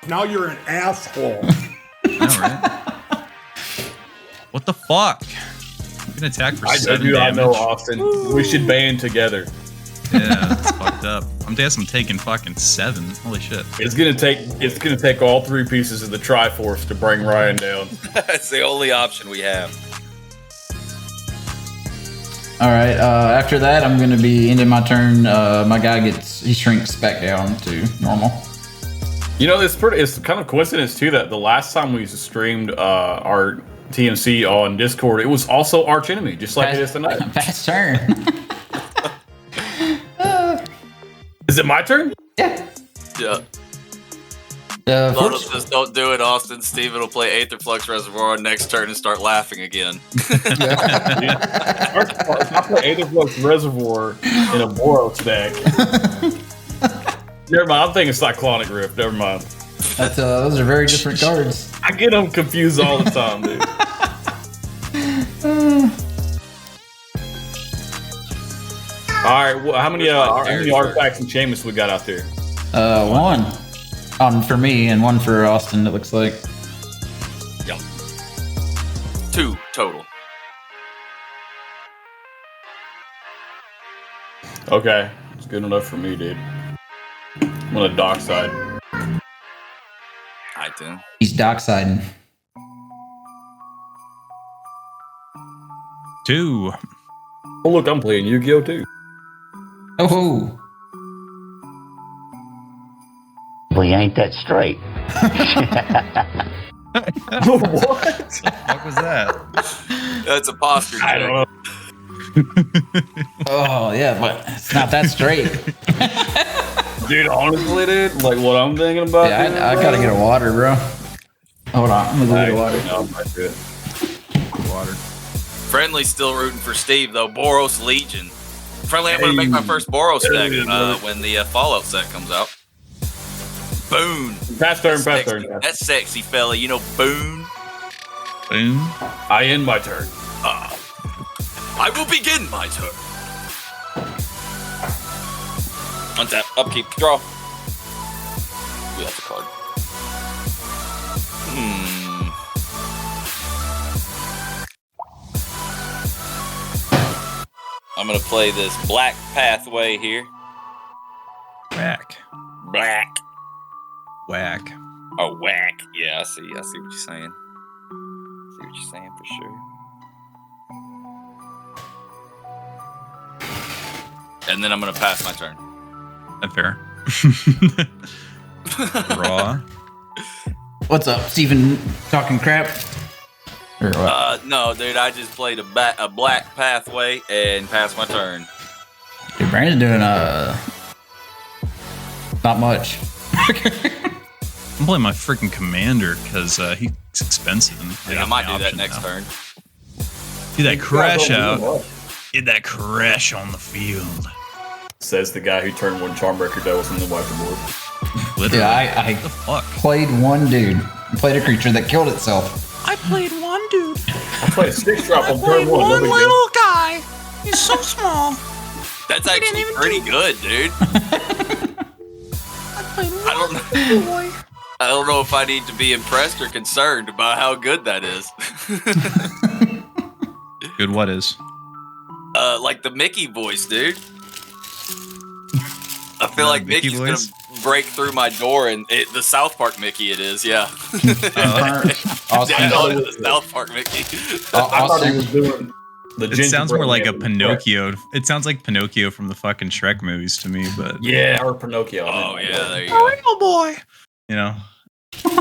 Now you're an asshole.
All right. What the fuck? You can attack for 7
do not
damage.
know, Austin. We should band together.
Yeah, that's fucked up. I'm guessing I'm taking fucking 7. Holy shit.
It's gonna take all 3 pieces of the Triforce to bring Ryan down.
That's the only option we have.
All right. After that, I'm gonna be ending my turn. My guy he shrinks back down to normal.
You know, it's kind of coincidence too that the last time we streamed our TMC on Discord, it was also Arch Enemy, just like it is tonight.
Fast turn.
Is it my turn?
Yeah.
Yeah. Lotto says don't do it, Austin. Steven will play Aetherflux Reservoir on next turn and start laughing again.
If I play Aetherflux Reservoir in a Boros deck. Never mind, I'm thinking Cyclonic Rift. Never mind.
That's those are very different cards.
I get them confused all the time, dude. All right, well, how many artifacts and Seamus we got out there?
1. For me and one for Austin, it looks like.
Yep. 2 total.
Okay, it's good enough for me, dude. I'm on the dock side.
I do.
He's docksiding.
2.
Oh, look, I'm playing Yu-Gi-Oh! Too.
Oh.
Well, you ain't that straight.
What?
What was that?
That's a posture
I
check.
don't know.
Oh, yeah, but it's not that straight.
Dude, honestly, dude, like what I'm thinking about.
Yeah,
doing,
I gotta get a water, bro. Hold on, I'm gonna go get a water.
No, I'm not good.
Water.
Friendly's still rooting for Steve, though. Boros Legion. Friendly, I'm going to make my first Boros deck when the Fallout set comes out. Boone.
Pass turn,
That's
pass
sexy.
turn.
That sexy fella. You know Boone?
Boom.
I end my turn.
I will begin my turn. Untap. Upkeep. Draw. Ooh, that's a card. I'm going to play this Black Pathway here.
Whack.
Black.
Whack.
Oh, whack. Yeah, I see what you're saying. See what you're saying for sure. And then I'm going to pass my turn.
That's fair. Raw.
What's up, Steven? Talking crap? Or what?
No, dude, I just played a Black Pathway and passed my turn.
Dude, Brandon's doing not much.
I'm playing my freaking commander because he's expensive. And
Yeah, I might do that next turn.
Do that crash out. Get that crash on the field.
Says the guy who turned one Charmbreaker Devils into wipe the board.
Literally.
Yeah, I
what the fuck?
played one dude. I played a creature that killed itself.
I played one dude.
I played a 6-drop on
Played
turn 1.
one
No big deal.
little guy. He's so small.
That's actually
even
pretty good, dude.
I played one
I don't
little boy.
I don't know if I need to be impressed or concerned about how good that is.
Good what is?
Like the Mickey voice, dude. I feel like
Mickey
Mickey's
voice?
gonna break through my door, and the South Park Mickey it is, yeah.
Austin,
Yeah, no, it's the South Park Mickey.
I thought he was doing the
It sounds more like a
gingerbread man.
Pinocchio. It sounds like Pinocchio from the fucking Shrek movies to me, but
Yeah, or Pinocchio.
Oh yeah, there you go.
Real boy.
you know,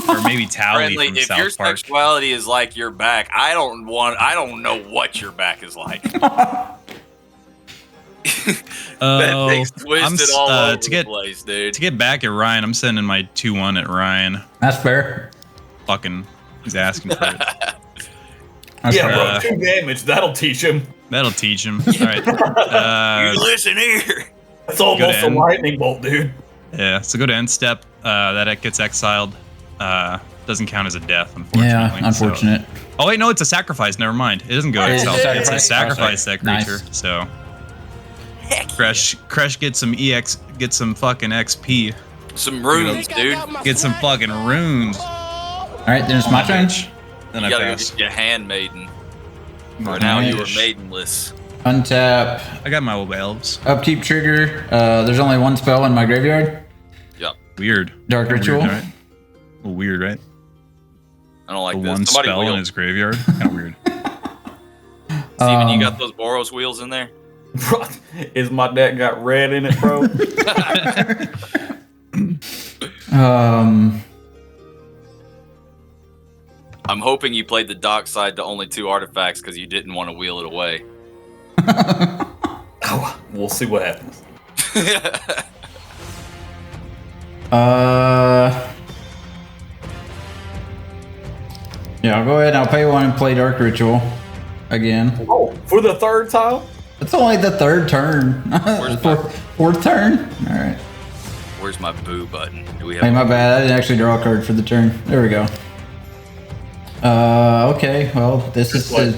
or maybe Tally
Friendly,
from
if your
South Park.
sexuality is like your back, I don't know what your back is like. That thing's twisted all over
to
the
get
place, dude.
to get back at Ryan. I'm sending my 2-1 at Ryan.
that's fair.
Fucking, he's asking for it.
That's
Yeah,
fair.
bro, 2 damage. That'll teach him.
That'll teach him. All right.
You listen here.
That's almost a
end.
lightning bolt, dude.
Yeah. So go to end step. That gets exiled. Doesn't count as a death, unfortunately.
Yeah, unfortunate.
So, oh wait, no, it's a sacrifice. Never mind. It doesn't go
Oh,
itself.
it's a
It's a
sacrifice.
sacrifice that
Nice.
creature. So Kresh gets some EX, get some fucking XP,
Some runes, dude.
get some fucking runes.
All right, then it's my turn.
Then
You
I
gotta go
pass.
get your handmaiden. For now, you are
Nice.
maidenless.
Untap.
I got my old elves.
Upkeep trigger. There's only one spell in my graveyard.
Yep.
Weird.
Dark Ritual.
Weird, right? Well, weird, right?
I don't like
The
this.
one
Somebody
spell
wheel.
in his graveyard. Kind of weird.
Steven, you got those Boros wheels in there?
Bro, is my deck got red in it, bro?
I'm hoping you played the dock side to only 2 artifacts because you didn't want to wheel it away.
We'll see what happens.
Yeah, I'll go ahead and I'll pay 1 and play Dark Ritual again.
Oh, for the 3rd time?
It's only the 3rd turn. Fourth turn? All right.
Where's my boo button? Do we
Hey,
have?
my bad. I didn't actually draw a card for the turn. There we go. Okay. Well, this is an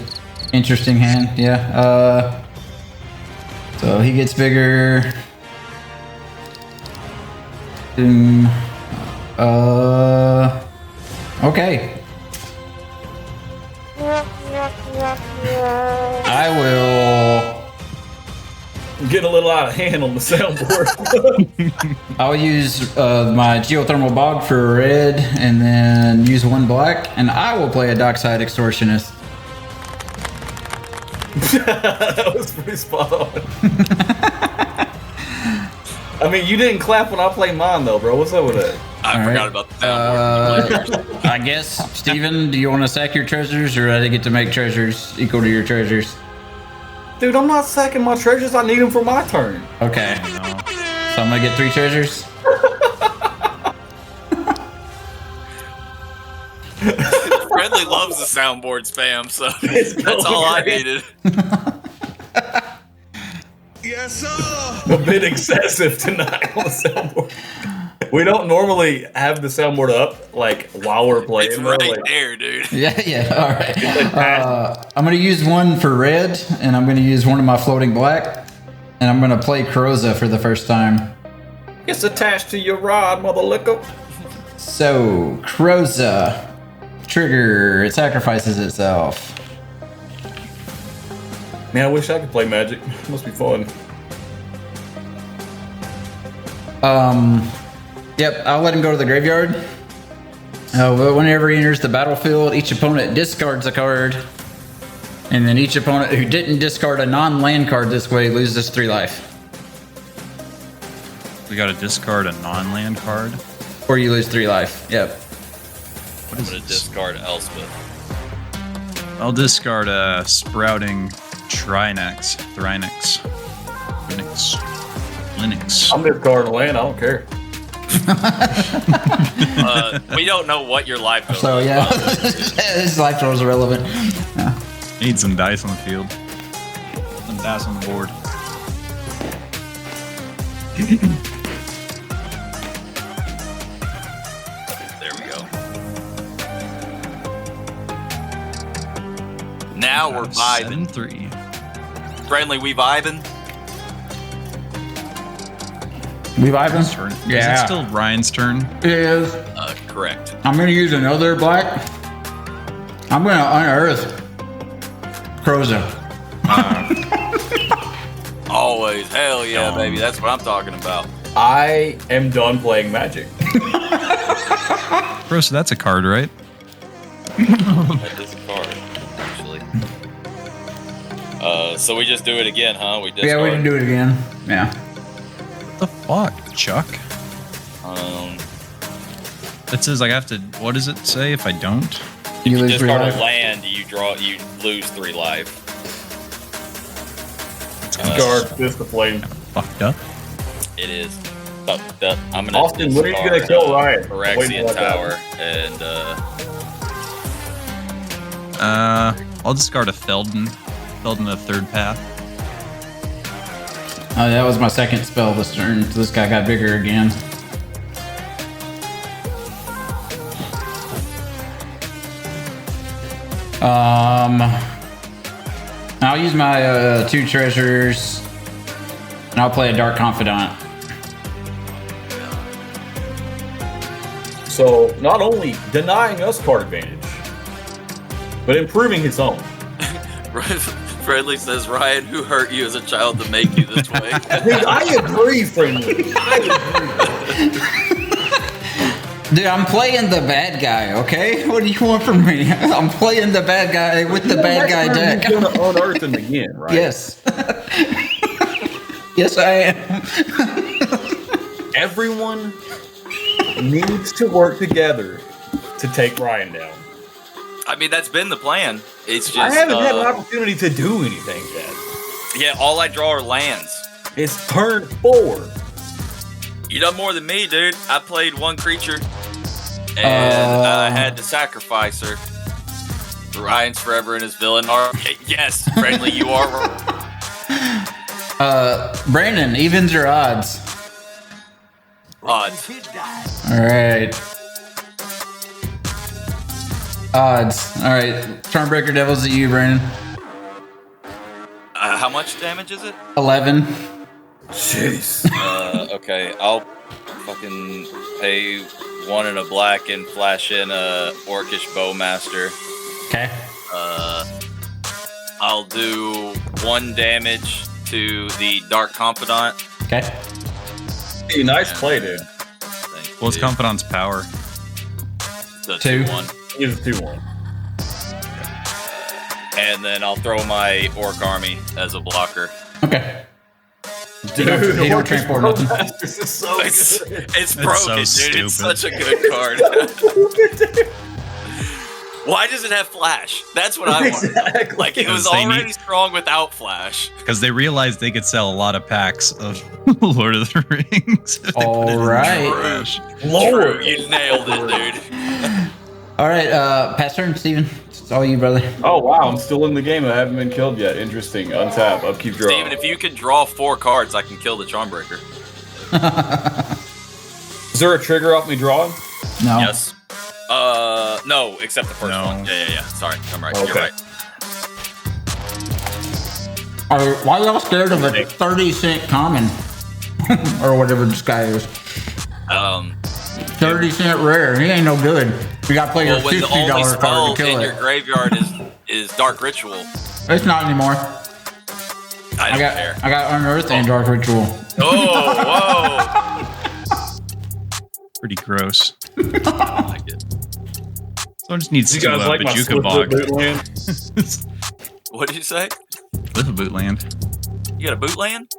interesting hand. Yeah. So he gets bigger. Okay. I will.
I'm getting a little out of hand on the soundboard.
I'll use my geothermal bog for red, and then use 1 black, and I will play a dockside extortionist.
That was pretty spot on. I mean, you didn't clap when I played mine, though, bro. What's up with that?
I forgot about the soundboard.
I guess, Steven, do you want to sack your treasures, or do I get to make treasures equal to your treasures?
Dude, I'm not sacking my treasures. I need them for my turn.
Okay. So I'm going to get 3 treasures?
Friendly loves the soundboard spam, so that's all I needed.
Yes, sir.
A bit excessive tonight on the soundboard. We don't normally have the soundboard up like while we're playing.
It's
though,
right
like,
there, dude.
Yeah, all right. I'm going to use 1 for red, and I'm going to use 1 of my floating black, and I'm going to play Kroxa for the first time.
it's attached to your rod, mother licker.
So, Kroxa. Trigger. It sacrifices itself.
Man, I wish I could play Magic. Must be fun.
Yep, I'll let him go to the graveyard. But whenever he enters the battlefield, each opponent discards a card. And then each opponent who didn't discard a non-land card this way loses 3 life.
We gotta discard a non-land card.
Or you lose 3 life. Yep.
I'm gonna discard Elspeth.
I'll discard a sprouting Trinix. Linux.
I'm discarding land. I don't care.
We don't know what your life goes.
So yeah, his life total is irrelevant. Yeah.
Need some dice on the field. Some dice on the board.
There we go. Now we're vibing.
7-3.
Friendly, we vibing.
We vibing?
Ryan's turn.
Yeah.
Is it still Ryan's turn?
It is.
Correct.
I'm gonna use another black. I'm gonna unearth Kroxa.
Always. Hell yeah, baby. That's what I'm talking about.
I am done playing Magic.
Bro, so that's a card, right?
That is a card, actually. So we just do it again, huh? We discard.
Yeah, we can do it again. Yeah.
What the fuck, Chuck? It says I have to. What does it say if I don't?
You lose 3
discard
life.
a land, you lose 3 life.
Guard, fist of flame.
Fucked up.
It is. I'm gonna
Austin, when are you gonna
discard,
kill Ryan?
Phyrexian
Wait for that.
Tower, and
I'll discard a Felden the 3rd path.
Oh, that was my 2nd spell this turn. So this guy got bigger again. I'll use my 2 treasures, and I'll play a Dark Confidant.
So, not only denying us card advantage, but improving his own.
Friendly says, Ryan, who hurt you as a child to make you this way?
Dude, I agree, Friendly. I agree.
Dude, I'm playing the bad guy, okay? What do you want from me? I'm playing the bad guy with the bad guy deck.
You're gonna unearth him again, right?
Yes. Yes, I am.
Everyone needs to work together to take Ryan down.
I mean, that's been the plan. It's just
I haven't had an opportunity to do anything yet.
Yeah, all I draw are lands.
It's turn 4.
You done more than me, dude. I played 1 creature, and I had to sacrifice her. Ryan's forever in his villain arc. Yes, Friendly, you are wrong.
Brandon, evens or odds?
Odds.
All right. Odds. All right. Charmbreaker Devils at you, Brandon.
How much damage is it?
11.
Jeez.
Okay, I'll fucking pay 1 and a black and flash in a Orcish Bowmaster.
Okay.
I'll do 1 damage to the Dark Confidant.
Okay.
Hey, nice play, dude.
What's Confidant's power?
The
2.
2/1.
He's a 2/1.
And then I'll throw my Orc Army as a blocker.
Okay.
Dude,
He don't transport nothing.
This is so
It's,
good.
it's broken,
so
dude. It's
stupid.
such a good card. Why does it have Flash? That's what I want.
Exactly.
Like, it was
Because they
already
need-
strong without Flash.
Because they realized they could sell a lot of packs of Lord of the Rings. if they put it in
Alright.
trash.
True, you nailed it, dude.
All right, pass turn, Steven. It's all you, brother.
Oh wow, I'm still in the game. I haven't been killed yet. Interesting. Untap. Upkeep draw.
Steven, if you could draw 4 cards, I can kill the Charmbreaker.
Is there a trigger off me drawing?
No.
Yes. No, except the first
No.
one. Yeah. Sorry, I'm right.
Okay.
You're right.
Why y'all scared of a 30-cent common? Or whatever this guy is. 30-cent rare. He ain't no good. You gotta play your
Well, when the only
$50
spell
card to kill
in your
it.
graveyard is Dark Ritual,
It's not anymore.
I don't care.
I got Unearth and Dark Ritual.
Oh, whoa!
Pretty gross.
I like it.
Someone just needs
You
to
guys like my
Bajuka
slip
Bog.
boot land?
What did you say?
Live a boot land.
You got a Bootland?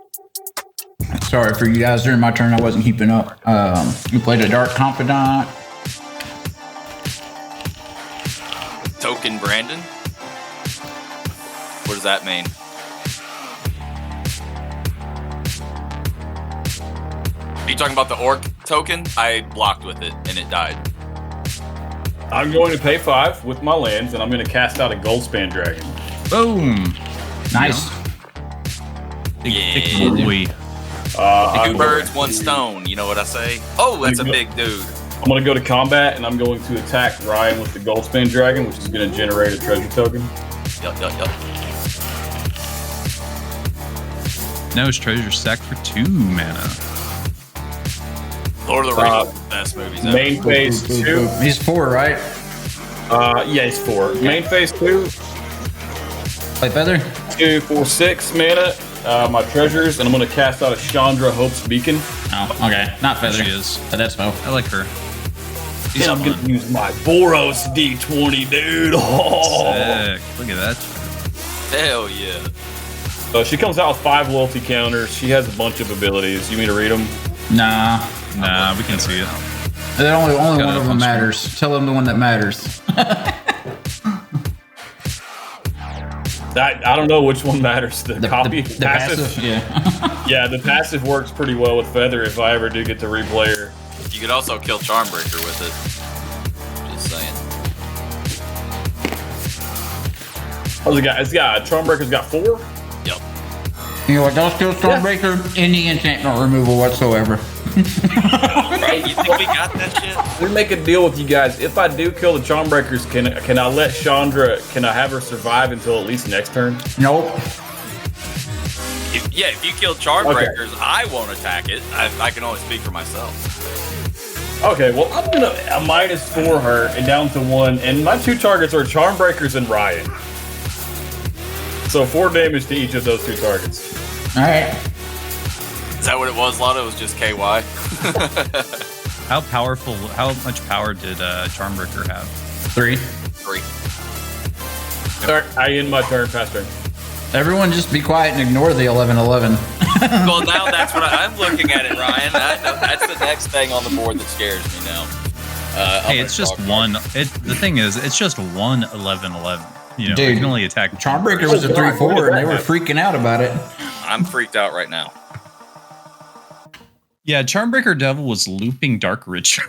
Sorry for you guys. During my turn, I wasn't keeping up. You played a Dark Confidant.
Token Brandon? What does that mean? Are you talking about the Orc token? I blocked with it and it died.
I'm going to pay 5 with my lands, and I'm going to cast out a Goldspan Dragon.
Boom.
Nice.
Big,
Yeah,
thick
dude.
boy.
2
I'm
birds,
going
1 stone. You know what I say? Oh, that's a big dude.
I'm going to go to combat, and I'm going to attack Ryan with the Goldspan Dragon, which is going to generate a treasure token.
Yup.
Now his treasure stacked for 2 mana.
Lord of the Rings is the best movies ever.
Main phase 2.
He's 4, right?
Yeah, he's 4. Main phase 2.
Play Feather?
2, 4, 6 mana. My treasures, and I'm going to cast out a Chandra Hope's Beacon.
Oh, okay. Not Feather.
She is.
But that's Mo.
I like her.
And I'm going to use my Boros D20, dude. Oh.
Sick. Look at that.
Hell yeah.
So she comes out with 5 loyalty counters. She has a bunch of abilities. You mean to read them?
Nah.
Nah, we can see it.
Only
Got
one
a
of them
bunch of-
matters. Tell them the one that matters.
I don't know which one matters. The copy?
The passive? Yeah.
Yeah, the passive works pretty well with Feather if I ever do get to replay her.
You could also kill Charmbreaker with it. Just saying.
How's it got? It's got Charmbreaker's got 4.
Yep.
You know what? Don't kill Stormbreaker. Any enchantment removal whatsoever.
Right? You think we got that shit?
We make a deal with you guys. If I do kill the Charmbreakers, can I let Chandra? Can I have her survive until at least next turn?
Nope.
If you kill Charmbreakers, I won't attack it. I can only speak for myself.
Okay, well I'm gonna -4 her and down to 1, and my 2 targets are Charmbreakers and Ryan. So 4 damage to each of those 2 targets.
All right.
Is that what it was, Lotto? It was just KY?
How much power did Charmbreaker have?
3.
3.
Alright, I end my turn, pass turn.
Everyone just be quiet and ignore the 11-11.
Well, now that's what I'm looking at it, Ryan. That's the next thing on the board that scares me now.
Hey, it's just one. The thing is, it's just one 11-11. You know,
Dude,
they can only attack.
Charmbreaker was a 3-4 and they were freaking out about it.
I'm freaked out right now.
Yeah, Charmbreaker Devil was looping Dark Ritual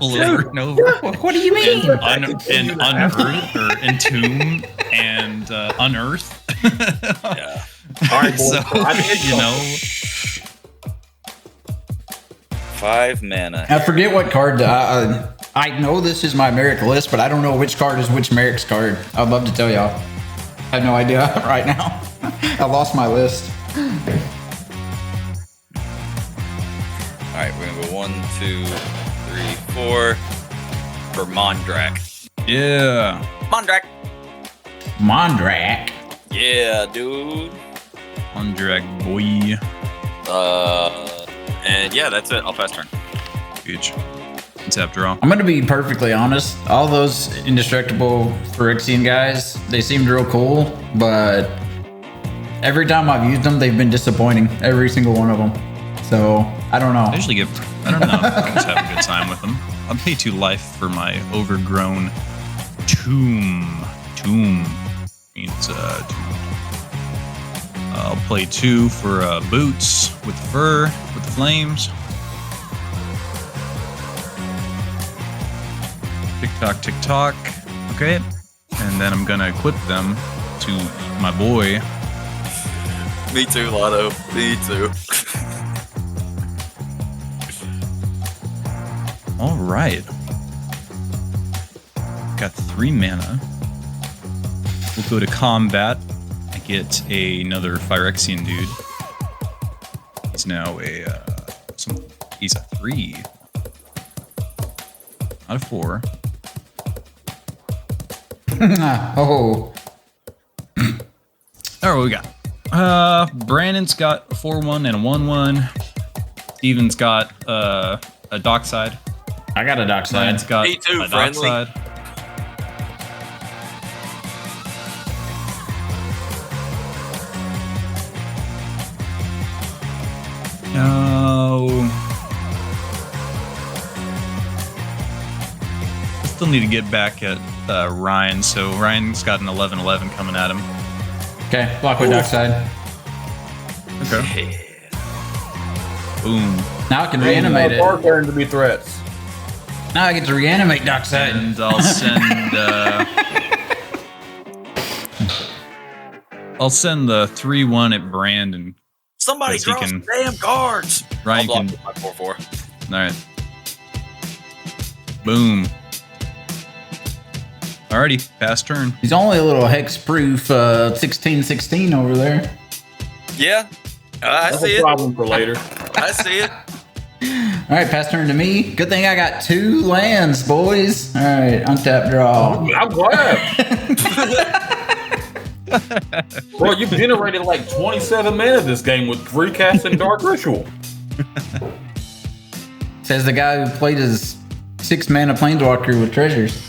over and over.
What do you mean?
And Unearth or Entomb and Unearth.
Yeah.
All right, boys.
So, you know,
5 mana.
I forget what card. I know this is my Merrick list, but I don't know which card is which Merrick's card. I'd love to tell y'all. I have no idea right now. I lost my list.
Alright, we're gonna go 1, 2, 3, for Mondrak.
Yeah.
Mondrak.
Mondrak.
Yeah, dude.
Mondrak boy.
And yeah, that's it. I'll pass turn.
Huge. Tap draw.
I'm gonna be perfectly honest. All those indestructible Phyrexian guys, they seemed real cool, but every time I've used them, they've been disappointing. Every single one of them. So I don't know.
I usually I don't know. I just have a good time with them. I'll pay 2 life for my overgrown tomb. Tomb means tomb. I'll play 2 for boots with fur, with the flames. Tick tock, tick tock. Okay. And then I'm gonna equip them to my boy.
Me too, Lotto. Me too.
All right. Got 3 mana. We'll go to combat. I get another Phyrexian dude. He's now he's a 3. Not a 4.
Oh.
All right, what we got? Brandon's got a 4-1 and a 1-1. Steven's got a dockside.
I got a dockside.
Ryan's got
Me too,
a
friendly.
dockside. No. I still need to get back at Ryan. So Ryan's got an 11-11 coming at him.
Okay, block with dockside.
Okay. Boom.
Now I can reanimate it.
Our turn to be threats.
Now I get to reanimate dockside.
And I'll send I'll send the 3-1 at Brandon.
Somebody
Yes, he
draw
can-
some damn cards.
Ryan
I'll
can.
block with my 4/4.
All right. Boom. Alrighty, pass turn.
He's only a little hex-proof 1616 over there.
Yeah, I
That's
see
a
it.
problem for later.
I see it.
All right, pass turn to me. Good thing I got 2 lands, boys. All right, untap draw.
I'm glad. Bro, you've generated like 27 mana this game with 3 casts and Dark Ritual.
Says the guy who played his 6-mana planeswalker with treasures.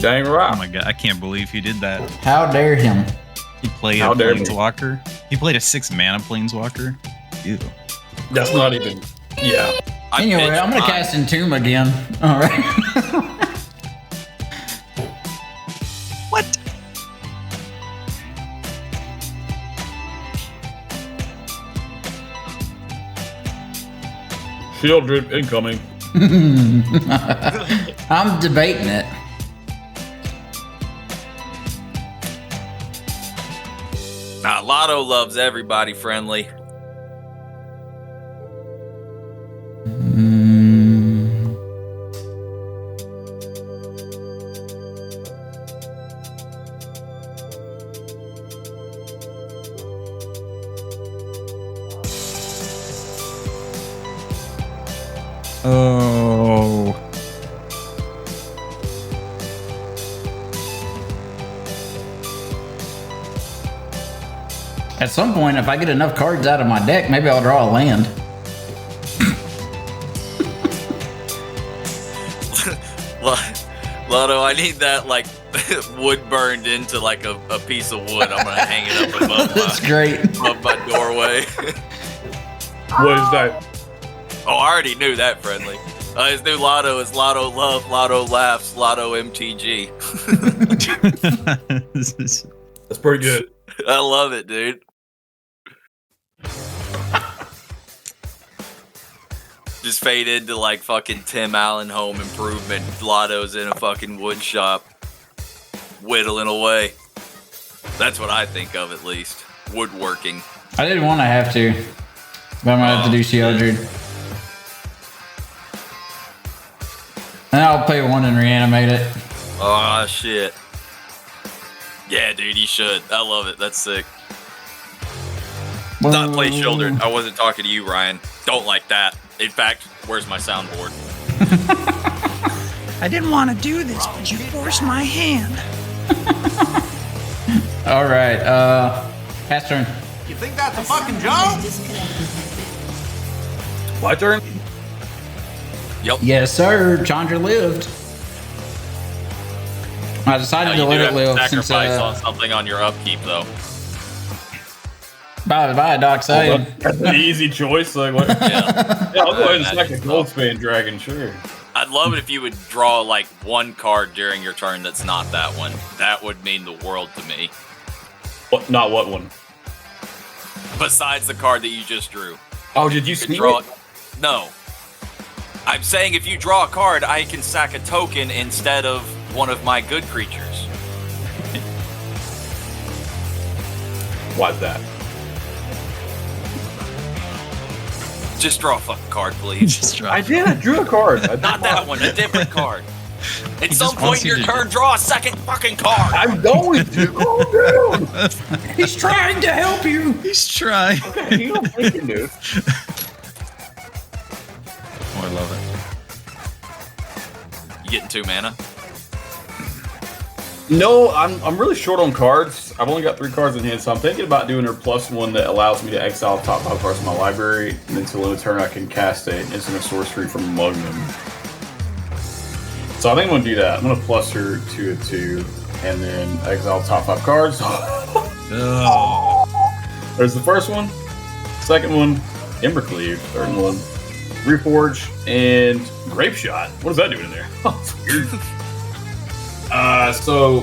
Dang
Oh
right.
my god, I can't believe he did that.
How dare him?
He played
How
a
dare me.
planeswalker. He played a 6-mana planeswalker. Ew.
That's not even. Yeah.
I
Anyway,
pitched
I'm gonna
mine.
cast Entomb again. All right.
What?
Shield drip incoming.
I'm debating it.
Nah, Lotto loves everybody friendly.
Oh.
At some point, if I get enough cards out of my deck, maybe I'll draw a land.
Lotto, I need that like wood burned into like a piece of wood. I'm gonna hang it up above
That's great.
above my doorway.
What is that?
Oh, I already knew that, friendly. His new Lotto is Lotto Love, Lotto Laughs, Lotto MTG.
That's pretty good.
I love it, dude. Just fade into like fucking Tim Allen Home Improvement. Lotto's in a fucking wood shop, whittling away. That's what I think of, at least. Woodworking.
I didn't want to have to, but I'm gonna have to do Sheoldred. And I'll play 1 and reanimate it.
Oh shit. Yeah, dude, you should. I love it. That's sick. Not play shouldered. I wasn't talking to you, Ryan. Don't like that. In fact, where's my soundboard?
I didn't want to do this, but you forced my hand.
All right. Pass turn.
You think that's a fucking joke?
My turn?
Yep.
Yes, sir. Chandra lived. I decided to
You
let
do
it
have to
live since.
sacrifice on something on your upkeep, though.
Bye, Doc. Say.
That's an easy choice. Like, what?
Yeah.
Yeah, I'll go ahead and
Imagine
select a
so.
Goldspan Dragon, sure.
I'd love it if you would draw like one card during your turn that's not that one. That would mean the world to me.
What? Not what one?
Besides the card that you just drew.
Oh, did you
You could
see
draw
it?
No. I'm saying if you draw a card, I can sack a token instead of one of my good creatures.
Why's that?
Just draw a fucking card, please.
Just drop.
I did. I drew a card.
Not that one, a different card. At some
just
point
wants
in
you
your
to
turn, draw a second fucking card.
I'm going to. Calm down.
He's trying to help you.
He's trying.
Okay, you don't think you do.
Oh, I love it.
You getting 2 mana?
No, I'm really short on cards. I've only got 3 cards in hand, so I'm thinking about doing a +1 that allows me to exile the top 5 cards from my library, and then until end of turn I can cast an instant or sorcery from among them. So I think I'm going to do that. I'm going to plus her to a 2, and then exile the top 5 cards.
Oh.
There's the first one. Second one, Embercleave. Third one, Reforge, and Grape Shot. What does that do in there? Oh, it's weird. So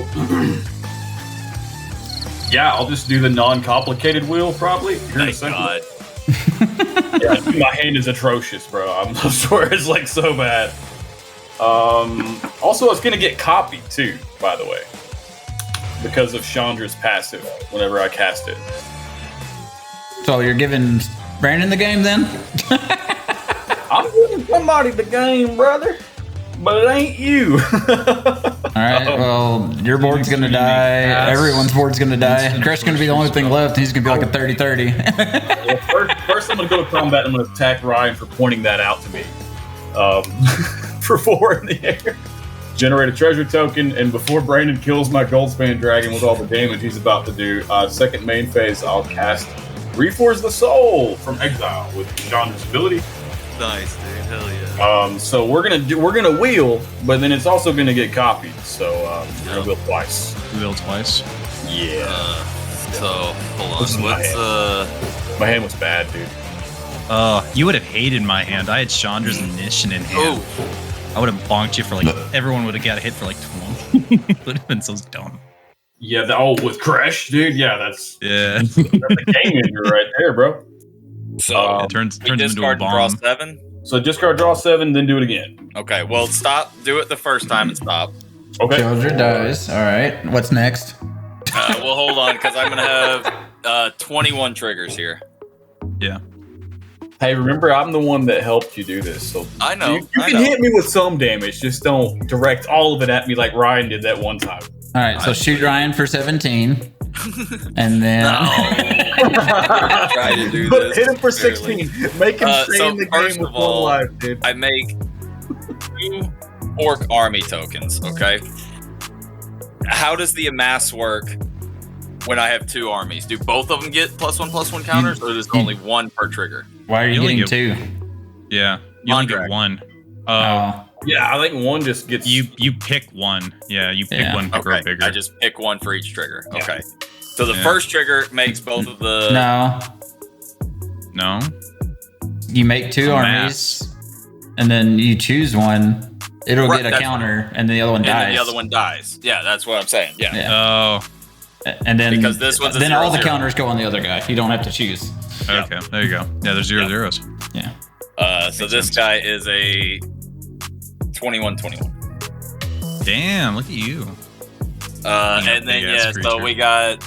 yeah, I'll just do the non-complicated wheel probably. Here in a
Thank
second.
God.
Yeah, dude, my hand is atrocious, bro. I'm sure it's like so bad. Also, it's gonna get copied too, by the way, because of Chandra's passive whenever I cast it.
So you're giving Brandon the game then?
I'm giving somebody the game, brother, but it ain't you.
All right. Well, your board's gonna die. Everyone's board's gonna die. Kresh gonna be the only thing left. He's gonna be like a 30-30.
Well, first, I'm gonna go to combat. I'm gonna attack Ryan for pointing that out to me. For 4 in the air. Generate a treasure token, and before Brandon kills my Goldspan Dragon with all the damage he's about to do, second main phase, I'll cast Reforge the Soul from exile with Chandra's ability.
Nice, dude. Hell yeah.
So we're gonna wheel, but then it's also gonna get copied. So we're gonna wheel twice.
Wheel twice.
Yeah.
So hold on.
This is my
What's
My hand was bad, dude.
You would have hated my hand. I had Chandra's Ignition in hand.
Oh,
I would have bonked you for like, everyone would have got a hit for like 20. It would have been so dumb.
Yeah. With Kresh, dude. Yeah, that's
Yeah.
the game ender right there, bro.
so
It turns
we
into a
discard and draw
bomb.
7.
So discard, draw 7, then do it again.
Okay, well stop. Do it the first time and stop.
Okay.
Chandra dies. All right. What's next?
Well, hold on, because I'm gonna have 21 triggers here.
Yeah.
Hey, remember, I'm the one that helped you do this. So
I know.
you
I
can
know.
hit me with some damage. Just don't direct all of it at me like Ryan did that one time.
All right. So shoot Ryan for 17, and then
Try to do this.
Hit him for
fairly.
16. Make him stay
So
in the
first
game with
of all,
1 life, dude.
I make 2 orc army tokens. Okay. How does the amass work when I have 2 armies? Do both of them get +1/+1 counters, or is only 1 per trigger?
why are you
You only
getting
get-
2?
Yeah. You only get
Contract.
1.
Oh.
Yeah, I think 1 just gets
You pick 1. Yeah, you pick
Yeah.
1 to grow
Okay,
bigger.
I just pick 1 for each trigger.
Yeah.
Okay. So the
Yeah.
first trigger makes both of the.
No.
No.
You make 2
Mass.
armies, and then you choose one. It'll
Right,
get a
that's
counter, and the other one
And
dies.
then the other one dies. Yeah, that's what I'm saying. Yeah.
Yeah.
Oh.
And then
Because this one's a
then all the
0/0.
counters go on the other guy. You don't have to choose.
Okay. There you go. Yeah, there's 0 zeros.
Yeah.
So
Makes
this
sense.
guy is a 21/21.
Damn, look at you.
And then
big ass
yeah, so
creature.
we got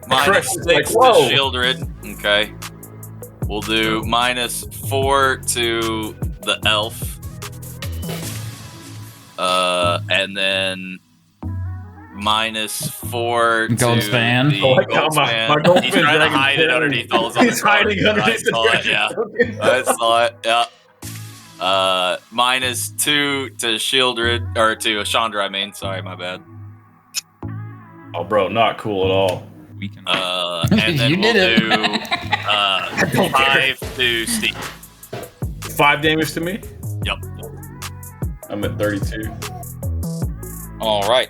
Kresh is like,
-6
whoa.
to Shieldred. Okay. We'll do -4 to the elf. And then -4 to
Goldspan.
the
Oh, I got my
Goldspan.
Goldspan
He's trying to
Dragon
hide it
Fairy.
underneath all his other
He's hiding
cards.
underneath
I saw it, yeah. I saw it, yeah. -2 to Shieldred, or to Chandra, I mean. Sorry, my bad.
Oh, bro, not cool at all.
We can.
And then
You
we'll
did
do 5 to Steve.
5 damage to me?
Yep.
I'm at 32.
All right.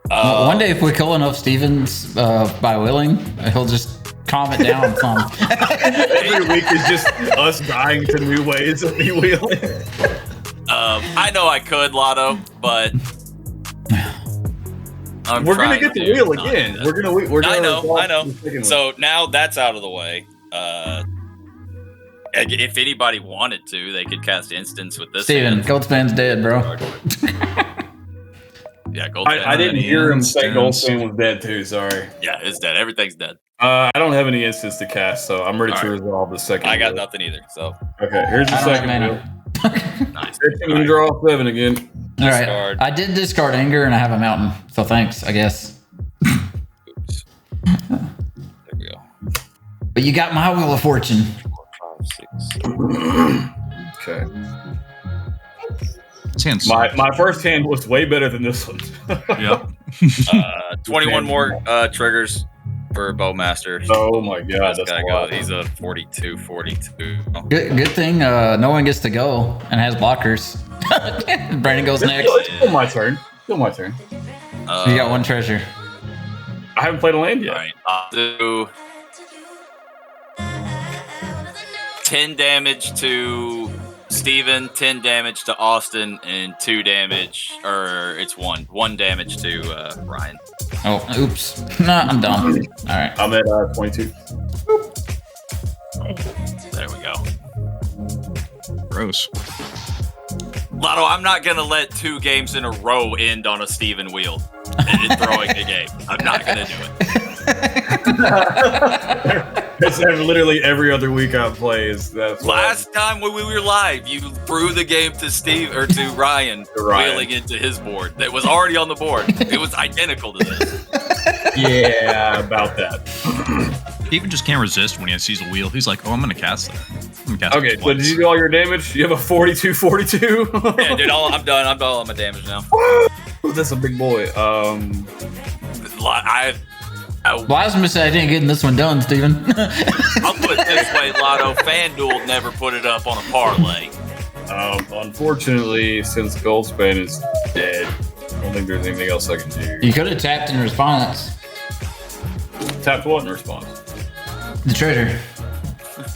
One day, if we kill enough Stevens by willing, he'll just calm it down some.
Every week is just us dying to new ways of me wheeling.
I know I could, Lotto, but
we're gonna get the wheel again. We're gonna.
I know. So now that's out of the way. If anybody wanted to, they could cast instance with this.
Steven, Goldspan's dead, bro.
Yeah, Goldspan.
I didn't hear him say Goldspan was dead too. Sorry.
Yeah, it's dead. Everything's dead.
I don't have any instance to cast, so I'm ready to resolve the second.
I got nothing either. So
okay, here's the second wheel.
Nice.
I'm gonna draw 7 again.
All right. I did discard anger, and I have a mountain, so thanks, I guess.
Oops. There we go.
But you got my wheel of fortune.
4, 5, 6.
Okay.
My
first hand was way better than this one.
Yep.
21 more triggers for Bowmaster.
Oh my god, that's
gotta go. He's a 42.
Good thing no one gets to go and has blockers. Brandon goes next.
It's still my turn. You
got 1 treasure.
I haven't played a land yet.
All right. I'll do 10 damage to Steven, 10 damage to Austin, and 2 damage, or it's 1 damage to Ryan.
Oh, oops. Nah, I'm done. All right.
I'm at 22.
There we go.
Gross.
Lotto, I'm not going to let 2 games in a row end on a Steven wheel and throwing a game. I'm not going to do it.
It's literally every other week I play.
Last time when we were live, you threw the game to Steve or to Ryan, wheeling into his board that was already on the board. It was identical to this.
Yeah, about that.
Steven just can't resist when he sees a wheel. He's like, "Oh, I'm gonna cast that."
Okay, so did you do all your damage? You have a 42.
Yeah, dude, I'm done. I'm done all my damage now.
That's a big boy.
Blasphemous, I didn't get this one done, Steven.
I'll put it this way, Lotto. FanDuel never put it up on a parlay.
Unfortunately, since Goldspan is dead, I don't think there's anything else I can do.
You could have tapped in response.
Tapped what in response?
The treasure.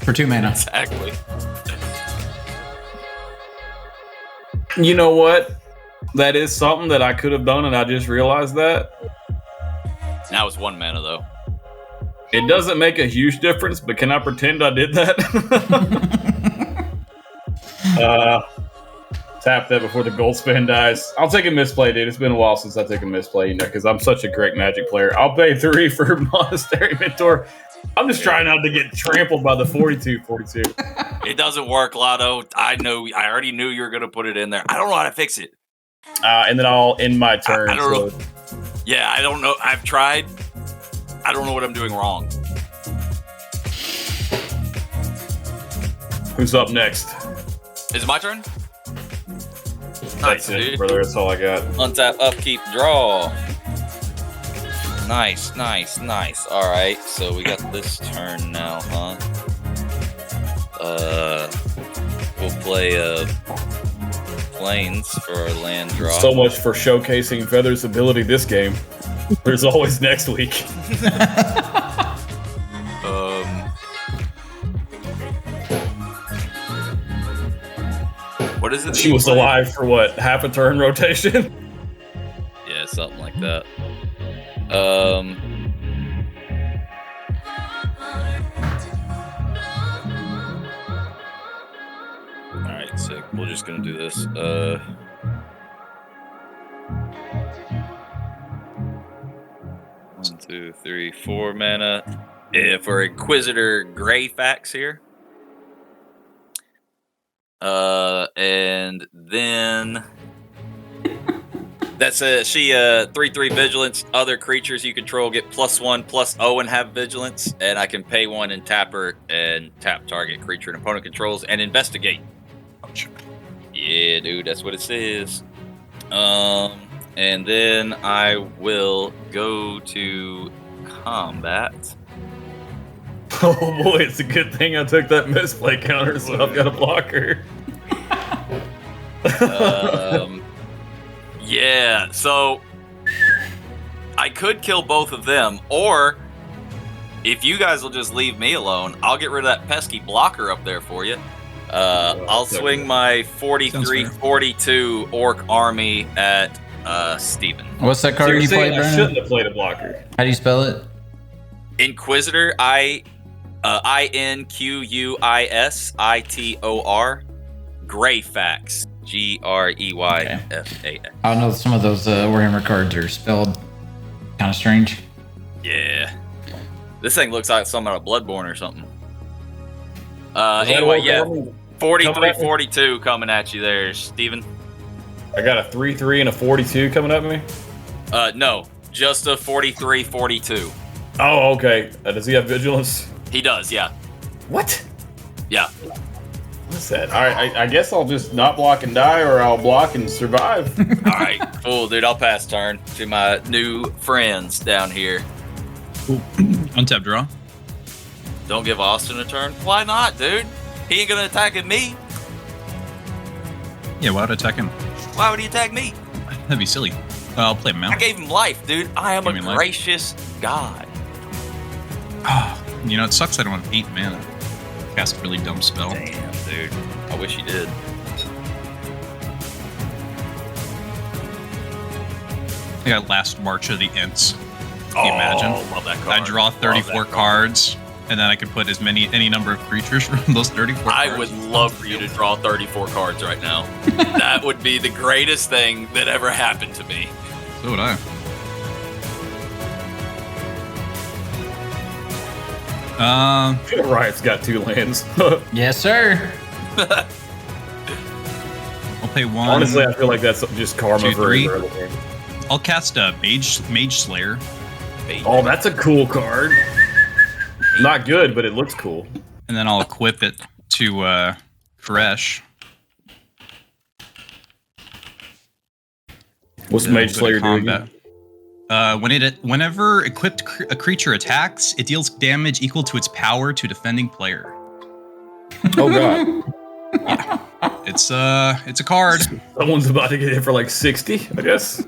For 2 mana.
Exactly.
You know what? That is something that I could have done, and I just realized that.
Now it's 1 mana, though.
It doesn't make a huge difference, but can I pretend I did that? Tap that before the Goldspan dies. I'll take a misplay, dude. It's been a while since I took a misplay, because I'm such a great Magic player. I'll pay 3 for Monastery Mentor. I'm just trying not to get trampled by the 42.
It doesn't work, Lotto. I already knew you were going to put it in there. I don't know how to fix it.
And then I'll end my turn.
I don't know. Yeah, I don't know. I've tried. I don't know what I'm doing wrong.
Who's up next?
Is it my turn?
That's it, brother. That's all I got.
Untap, upkeep, draw. Nice. All right, so we got this turn now, huh? We'll play Plains for our land draw.
So much for showcasing Feather's ability this game. There's always next week.
What is it?
She was alive for what? Half a turn rotation?
Yeah, something like that. Alright, sick. We're just gonna do this. 1, 2, 3, 4 mana. For Inquisitor Greyfax here. And then that's she 3/3 vigilance. Other creatures you control get +1/+0 and have vigilance. And I can pay 1 and tap her and tap target creature and opponent controls and investigate. Yeah, dude, that's what it says. And then I will go to combat.
Oh boy, it's a good thing I took that misplay counter, so I've got a blocker.
Yeah, so I could kill both of them, or if you guys will just leave me alone, I'll get rid of that pesky blocker up there for you. I'll swing my 43-42 orc army at Steven.
What's that card you played,
I
Brandon?
shouldn't have played a blocker.
How do you spell it?
Inquisitor, INQUISITOR, Greyfax, GREYFAX.
I know some of those Warhammer cards are spelled kind of strange.
Yeah. This thing looks like something out of Bloodborne or something. Anyway, yeah. 43-42 coming at you there, Steven.
I got a 3-3 and a 42 coming at me?
No, just a 43-42.
Oh, okay. Does he have vigilance?
He does, yeah.
What?
Yeah.
What's that? All right, I guess I'll just not block and die, or I'll block and survive.
All right, cool, dude. I'll pass turn to my new friends down here.
Untap draw.
Don't give Austin a turn. Why not, dude? He ain't gonna attack me.
Yeah, why would I attack him?
Why would he attack me?
That'd be silly. I'll play him
I
out.
gave him life, dude. I am a
Give me life.
gracious god.
You know, it sucks I don't have 8 mana. Cast a really dumb spell.
Damn, dude. I wish he did.
I got Last March of the Ents. Can you imagine?
Love that card.
I draw 34 cards, and then I could put any number of creatures from those 34 cards.
I would love for you to draw 34 cards right now. That would be the greatest thing that ever happened to me.
So would I.
Riot's got 2 lands.
Yes, sir.
I'll pay 1.
Honestly, I feel like that's just karma
2,
for
3.
a early game.
I'll cast a Mage Slayer.
Oh, that's a cool card. Not good, but it looks cool.
And then I'll equip it to Kresh.
What's Mage Slayer doing?
Whenever equipped a creature attacks, it deals damage equal to its power to defending player.
Oh god.
It's a card.
Someone's about to get hit for like 60, I guess.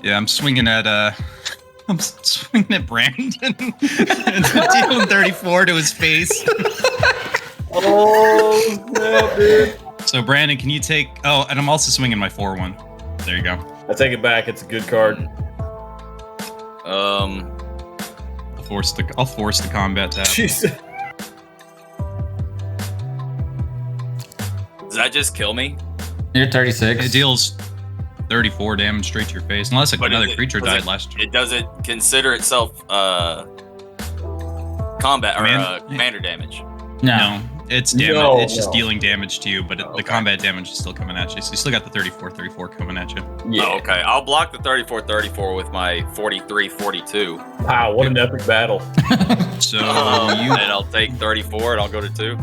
Yeah, I'm swinging at Brandon and dealing 34 to his face.
Oh snap, dude.
So Brandon, can you take? Oh, and I'm also swinging my 4/1. There you go.
I take it back. It's a good card.
I'll force the combat tap.
Jesus.
Does that just kill me?
You're 36.
It deals 34 damage straight to your face, unless another creature died last turn.
It doesn't consider itself combat or commander damage.
No, it's damage.
No,
it's just
no.
dealing damage to you, but the combat damage is still coming at you. So you still got the 34 coming at you.
Yeah.
Oh, okay. I'll block the 34 with my 43-42.
Wow, what an epic battle.
So
And I'll take 34 and I'll go to 2.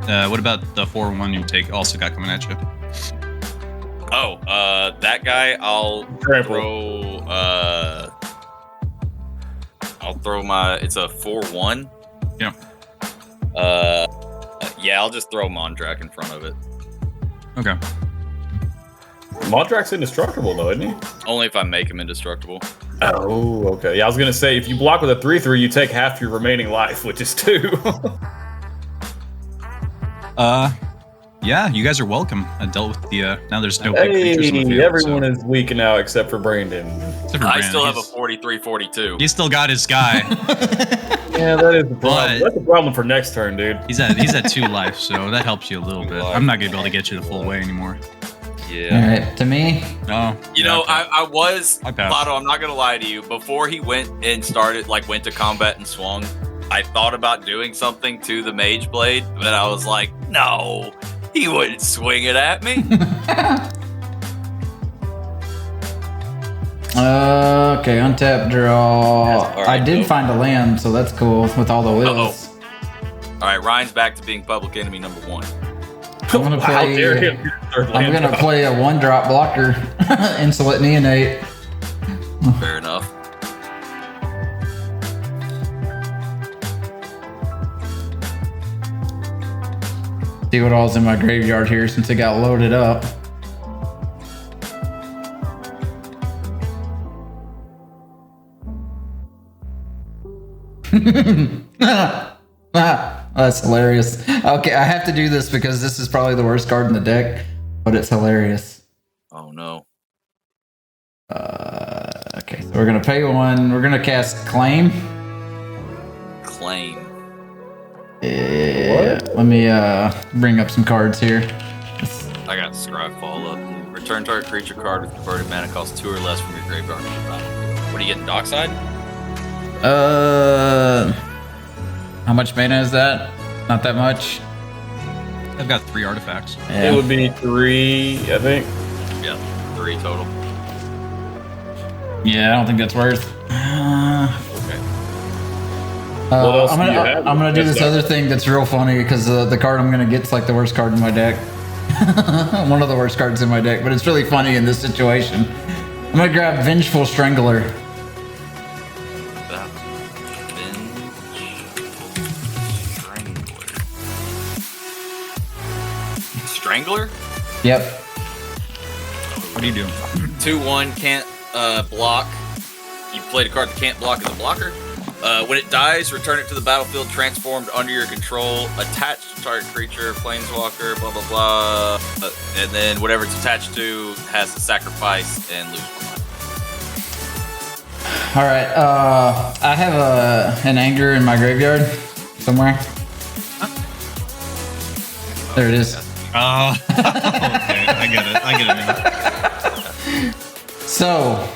what about the 4/1 you take? Also got coming at you.
Oh, that guy I'll
Trample.
throw my, it's a 4/1.
Yeah.
Yeah, I'll just throw Mondrak in front of it.
Okay.
Mondrak's indestructible though, isn't he?
Only if I make him indestructible.
Oh, okay. Yeah, I was gonna say if you block with a 3/3, you take half your remaining life, which is 2.
Yeah, you guys are welcome. I dealt with the now there's no big creatures in the
Hey,
field.
everyone is weak now except for Brandon.
Except for
I
Brandon.
still have a 43-42.
He still got his guy.
Yeah, that is the problem.
But-
That's the problem for next turn, dude.
He's at 2 life, so that helps you a little bit. I'm not gonna be able to get you the full way anymore.
Yeah.
All right, to me.
No.
You know, I was,
I passed.
Lotto, I'm not going to lie to you. Before he went and started, went to combat and swung, I thought about doing something to the Mage Blade, but I was like, no, he wouldn't swing it at me.
Okay, untap draw.
All right,
I did
go.
find a land, so that's cool with all the wills.
All right, Ryan's back to being public enemy number 1.
I'm gonna
How dare
play.
him third
I'm
land
gonna
drop.
play a 1-drop blocker, Insolent Neonate.
Fair enough.
See what all's in my graveyard here since it got loaded up. That's hilarious. Okay, I have to do this because this is probably the worst card in the deck, but it's hilarious.
Oh no.
Okay, so we're gonna pay 1. We're gonna cast Claim.
Claim.
Yeah. Let me bring up some cards here.
I got Scribefall up. Return target creature card with converted mana cost 2 or less from your graveyard to your battlefield. What are you getting, Dockside?
How much mana is that? Not that much.
I've got 3 artifacts.
Yeah.
It would be 3, I think.
Yeah, 3 total.
Yeah, I don't think that's worth.
Okay.
What else
I'm
do you
gonna,
have?
I'm gonna do this
That's
other thing that's real funny because the card I'm gonna get is like the worst card in my deck. One of the worst cards in my deck, but it's really funny in this situation. I'm gonna grab Vengeful Strangler.
That Strangler?
Yep.
What do you do?
2/1 can't block. You played a card that can't block as a blocker. When it dies, return it to the battlefield transformed under your control, attached to target creature, planeswalker, blah blah blah, and then whatever it's attached to has to sacrifice and lose 1 life.
All right. I have an anger in my graveyard somewhere. There it is.
Oh, okay. I get it now.
So,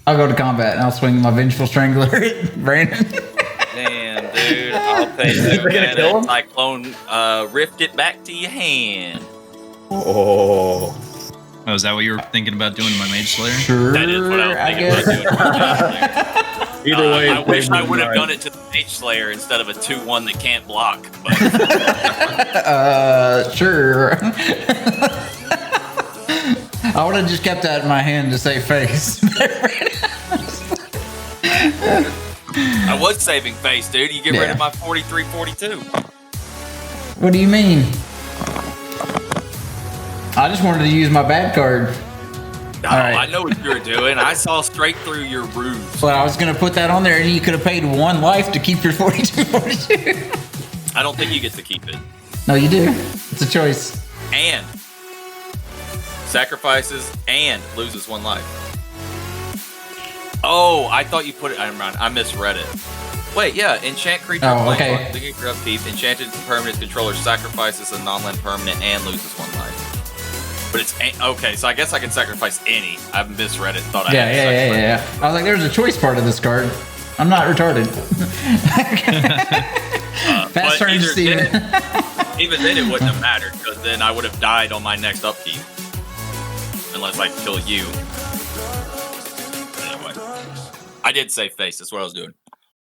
I'll go to combat and I'll swing my Vengeful Strangler at Brandon.
Damn, dude, I'll pay
We're
2
gonna kill him?
mana. Cyclone, rift it back to your hand.
Oh.
Oh, is that what you were thinking about doing to my Mage Slayer?
Sure,
That is what I was thinking about doing.
Either way,
I wish I would have
right.
done it to the Mage Slayer instead of a 2/1 that can't block. But
Sure. I would have just kept that in my hand to save face.
I was saving face, dude. You get rid
Yeah.
of my 43-42.
What do you mean? I just wanted to use my bad card.
No,
All right.
I know what you were doing. I saw straight through your ruse.
But I was going to put that on there and you could have paid 1 life to keep your 42.
I don't think you get to keep it.
No, you do. It's a choice.
And sacrifices and loses 1 life. Oh, I thought you put it. I misread it. Wait, yeah. Enchant creature.
Oh, okay.
Beginning for upkeep. Enchanted permanent controller sacrifices a non-land permanent and loses 1 life. But it's okay. So I guess I can sacrifice any. I misread it. Thought I had to sacrifice.
Yeah. I was like, there's a choice part of this card. I'm not retarded. Fast
But
turn,
either
Steven.
Even then, it wouldn't have mattered because then I would have died on my next upkeep, unless I kill you. Anyway, I did save face. That's what I was doing.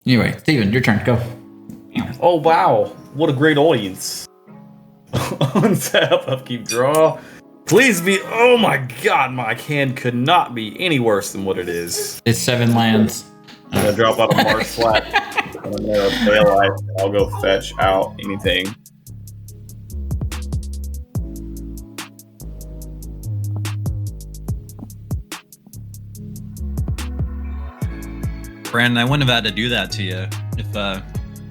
Anyway, Steven, your turn. Go.
Oh wow, what a great audience. Untap, upkeep, draw. Please be. Oh my god, my hand could not be any worse than what it is.
It's 7 lands.
I'm gonna drop out a Marsh Flat. I'm gonna pay life. I'll go fetch out anything.
Brandon, I wouldn't have had to do that to you if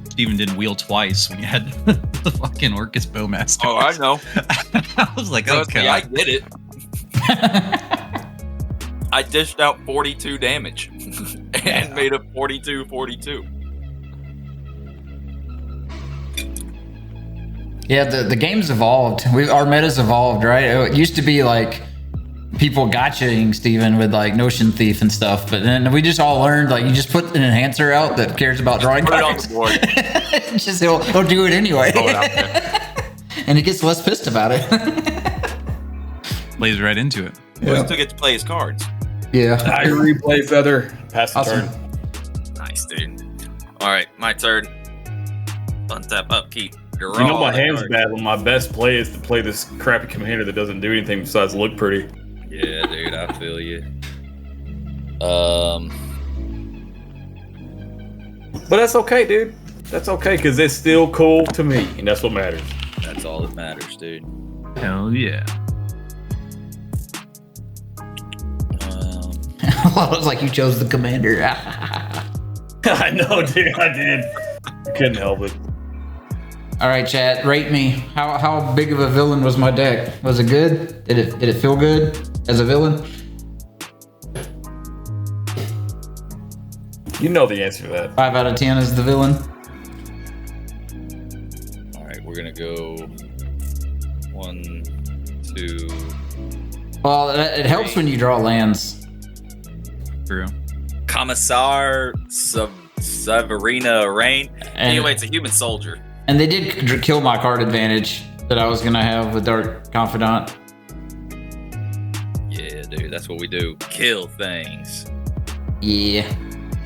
Steven didn't wheel twice when you had the fucking Orcus Bowmaster.
Oh, I know.
I was like,
Trust
okay.
me, I get it. I dished out 42 damage and made a 42-42.
Yeah, the game's evolved. Our meta's evolved, right? It used to be like people gotchaing Steven with like Notion Thief and stuff, but then we just all learned like you just put an enhancer out that cares about drawing
Put it on
cards.
the board.
Just he'll do it anyway.
Throw it out there.
And he gets less pissed about it.
Plays right into it.
We still get to play his cards.
Yeah.
I replay Feather. Pass the
Awesome.
turn.
Nice, dude. All right, my turn. Untap, upkeep.
You know my hand's bad when my best play is to play this crappy commander that doesn't do anything besides look pretty.
Yeah, dude, I feel you.
But that's okay, dude. That's okay, because it's still cool to me, and that's what matters.
That's all that matters, dude.
Hell yeah.
Well, it was like you chose the commander.
I know, dude. I did. I couldn't help it.
All right, chat. Rate me. How big of a villain was my deck? Was it good? Did it feel good as a villain?
You know the answer to that.
5 out of 10 is the villain.
All right, we're gonna go 1, 2.
Well, it helps when you draw lands.
True.
Commissar Severina Rain. Anyway, it's a human soldier.
And they did kill my card advantage that I was gonna have with Dark Confidant.
Yeah, dude, that's what we do. Kill things.
Yeah.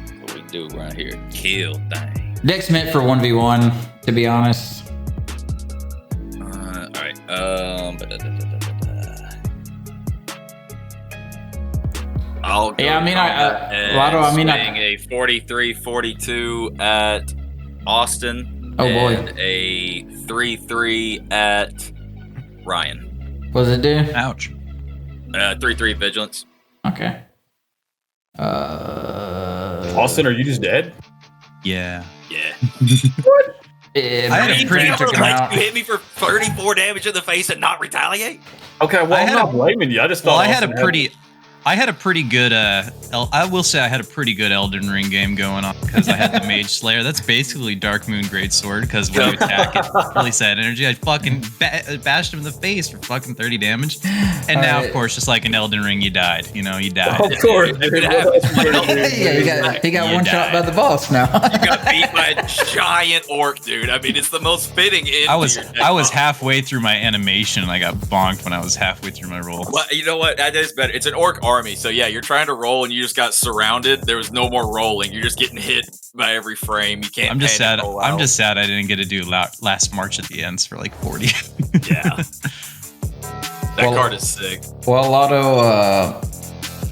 That's what we do right here. Kill things.
Deck's meant for 1v1, to be honest.
All right. I'll go.
Yeah, I mean,
swing a 43-42 at Austin.
Oh boy.
And a 3-3 at Ryan.
What does it do?
Ouch.
3-3 vigilance.
Okay.
Austin, are you just dead?
Yeah.
Yeah.
I had a pretty
You hit me for 34 damage in the face and not retaliate?
Okay, well, I'm not blaming you. I just thought.
Well, I had a pretty good. I will say I had a pretty good Elden Ring game going on because I had the Mage Slayer. That's basically Dark Moon Greatsword because when you attack it, release that energy. I fucking bashed him in the face for fucking 30 damage. And now, of course, just like in Elden Ring, you died. You know, you died.
Of course, dude.
Yeah, he got one shot by the boss now.
You got beat by a giant orc, dude. I mean, it's the most fitting end.
I was halfway through my animation and I got bonked when I was halfway through my roll.
Well, you know what? That is better. It's an orc army, so yeah, you're trying to roll and you just got surrounded. There was no more rolling. You're just getting hit by every frame. You can't.
I'm just sad. I'm just sad I didn't get to do last March at the ends for like 40.
Yeah. That card is sick.
Well, Lotto,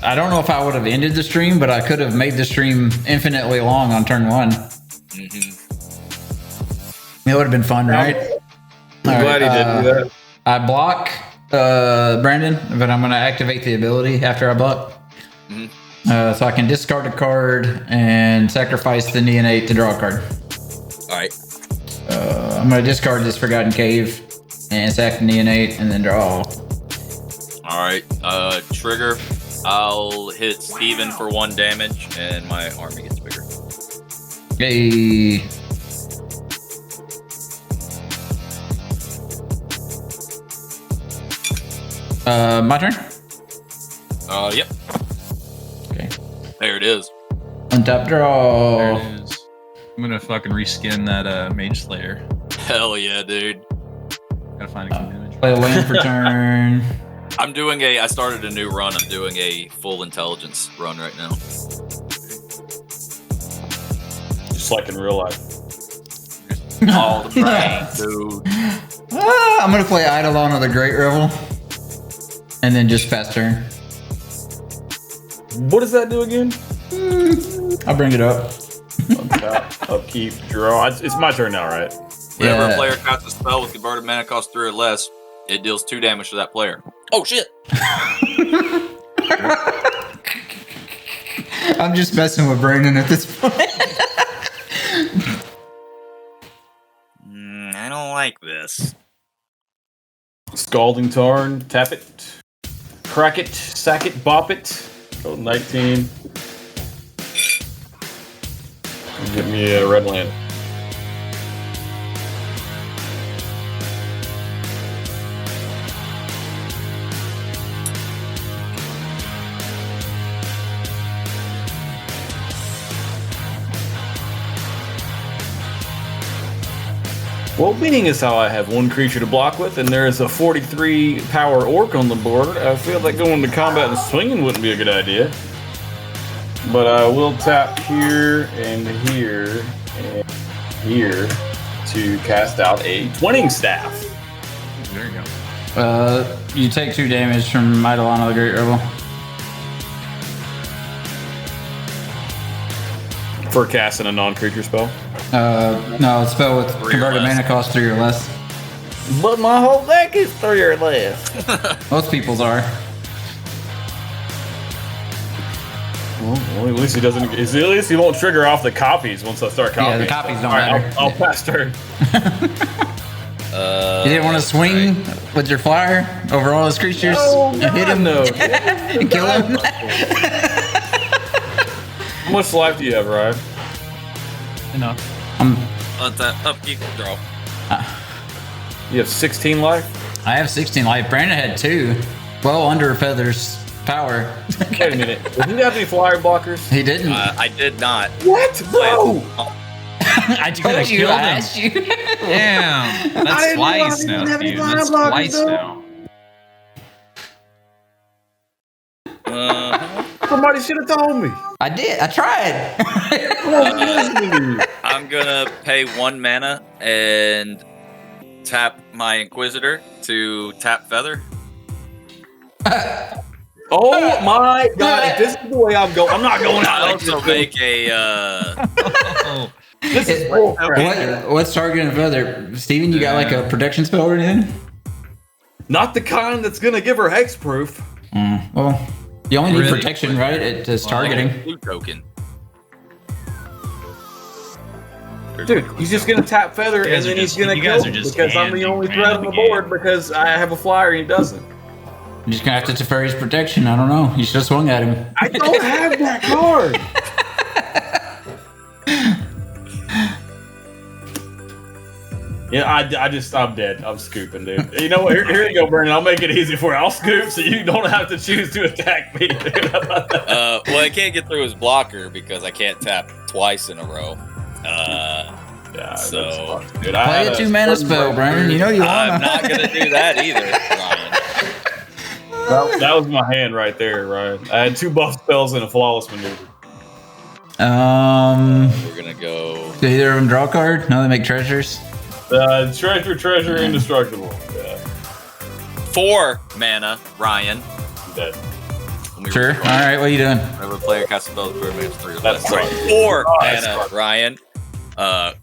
I don't know if I would have ended the stream, but I could have made the stream infinitely long on turn 1.
Mm-hmm.
It would have been fun, right?
I'm glad he did do that.
I block Brandon, but I'm going to activate the ability after I block.
Mm-hmm.
So I can discard a card and sacrifice the Neonate to draw a card.
All right.
I'm going to discard this Forgotten Cave and sack the Neonate and then draw.
All right. Trigger. I'll hit Steven for 1 damage and my army gets bigger.
Hey. My turn?
Yep.
Okay.
There it is.
Untap draw.
There it is. I'm gonna fucking reskin that Mage Slayer.
Hell yeah, dude.
Gotta find a good image.
Play a land for turn.
I started a new run. I'm doing a full intelligence run right now.
Just like in real life.
All the brains, dude.
I'm gonna play Eidolon of the Great Revel. And then just pass turn.
What does that do again?
I'll bring it up.
Upkeep, draw. It's my turn now, right?
Whenever a player casts a spell with converted mana cost 3 or less, it deals 2 damage to that player. Oh shit!
I'm just messing with Brandon at this point.
I don't like this.
Scalding Tarn, tap it, crack it, sack it, bop it. Go 19. Give me a red land. Well, being is how I have 1 creature to block with, and there is a 43 power orc on the board. I feel like going to combat and swinging wouldn't be a good idea. But I will tap here and here and here. to cast out a Twinning Staff.
There you go.
You take 2 damage from Eidolon of the Great Rebel.
For casting a non-creature spell.
No, spell with
3 or
converted
less.
mana cost 3 or less.
But my whole deck is 3 or less.
Most people's are.
Well, at least he doesn't. At least he won't trigger off the copies once I start copying.
Yeah, the copies don't
All right,
matter.
I'll pass turn.
You didn't want to swing with your flyer over all his creatures and hit him
No.
and kill him?
How much life do you have, Ryan?
Enough.
Let that upkeep draw.
You have 16 life.
I have 16 life. Brandon had 2. Well under Feather's power.
Wait a minute. Did he have any flyer blockers?
He didn't.
I did not.
What, bro?
I told you.
killed
I
him.
asked you.
Damn. That's
didn't
twice
realize
now,
he didn't have any
Steve.
fire
That's
blockers,
twice
though.
now.
Somebody should have told me.
I did. I tried.
I'm gonna pay 1 mana and tap my Inquisitor to tap Feather.
Oh my god! If this is the way I'm going, I'm not going out.
I
like
also
this.
make a
Oh,
This is bull crap.
What's targeting Feather? Steven, you got like a protection spell or anything?
Not the kind that's gonna give her hexproof.
Well, you only need
Really?
protection, right? It's targeting.
blue token.
Dude, he's just gonna tap Feather
You guys
and then
are
he's
just-
gonna
you guys
kill
are
him
just
because I'm the only
handing
threat on the
the game.
board because I have a flyer and he doesn't.
You're just gonna have to defer his protection. I don't know. You should have swung at him.
I don't have that card. Yeah, I'm dead. I'm scooping, dude. You know what? Here you go, Brandon. I'll make it easy for you. I'll scoop so you don't have to choose to attack me, dude.
Well, I can't get through his blocker because I can't tap twice in a row.
Yeah,
So-
that's fine, dude.
Play a 2 mana spell, Brandon. You know you
I'm
wanna.
not gonna do that either, Ryan.
That was my hand right there, Ryan. I had 2 buff spells and a flawless maneuver.
We're gonna go.
Do either of them draw a card? No, they make treasures.
Treasure, indestructible. Yeah,
4 mana, Ryan.
I'm dead.
When we
Sure.
were-
All right. What are you doing?
Whenever a player casts a spell, the makes 3 or
That's
less. Sorry,
right.
4
Oh, that's
mana,
right.
Ryan.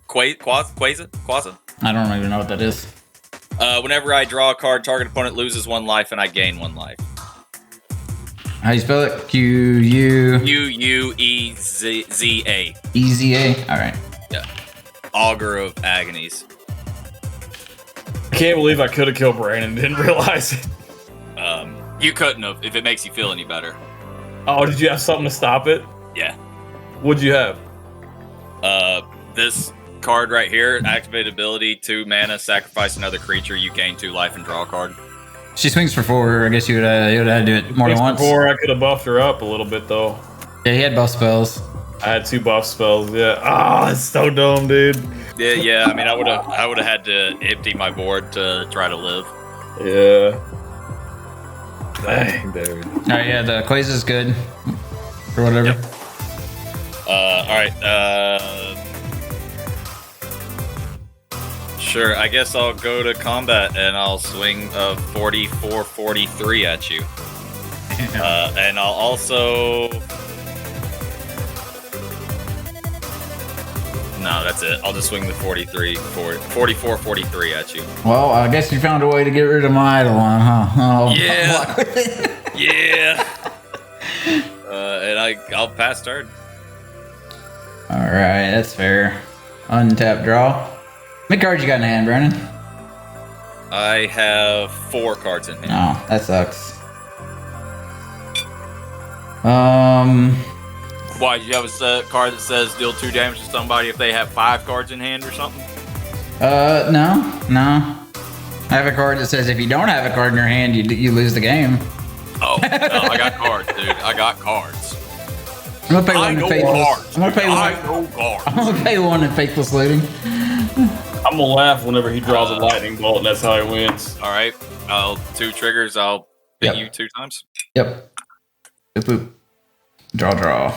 Quasar.
I don't even know what that is.
Whenever I draw a card, target opponent loses 1 life and I gain 1 life.
How you spell it? Q-U-E-Z-A.
UUEZA.
All right.
Yeah. Augur of Agonies.
I can't believe I could have killed Brandon and didn't realize it.
You couldn't have if it makes you feel any better.
Oh, did you have something to stop it?
Yeah.
What'd you have?
This card right here, activate ability, 2 mana, sacrifice another creature, you gain 2 life and draw a card.
She swings for 4. I guess you would have had to do it more than once.
Before I could have buffed her up a little bit though.
Yeah, he had buff spells.
I had 2 buff spells. Yeah. Oh, it's so dumb, dude.
Yeah. I mean, I would have had to empty my board to try to live.
Yeah. Dang, dude.
All right. Yeah, the Quasar is good. Or whatever.
Yep. All right. Sure. I guess I'll go to combat and I'll swing a 44-43 at you. And I'll also. No, that's it. I'll just swing the 44-43 at you.
Well, I guess you found a way to get rid of my Eidolon, huh? Oh,
Yeah. Yeah. And I'll pass turn.
All right, that's fair. Untap draw. How many cards you got in hand, Brandon?
I have 4 cards in hand.
Oh, that sucks.
Why? You have a card that says deal 2 damage to somebody if they have 5 cards in hand or something?
No. I have a card that says if you don't have a card in your hand, you lose the game.
Oh, no, I got cards, dude. I got cards.
I'm gonna pay
I
one in
know
faithless.
cards.
I'm gonna pay
I
one.
know cards.
I'm gonna pay one in faithless looting.
I'm gonna laugh whenever he draws a lightning bolt, and that's how he wins.
All right. 2 triggers. I'll hit
Yep.
you 2 times.
Yep. Boop boop. Draw.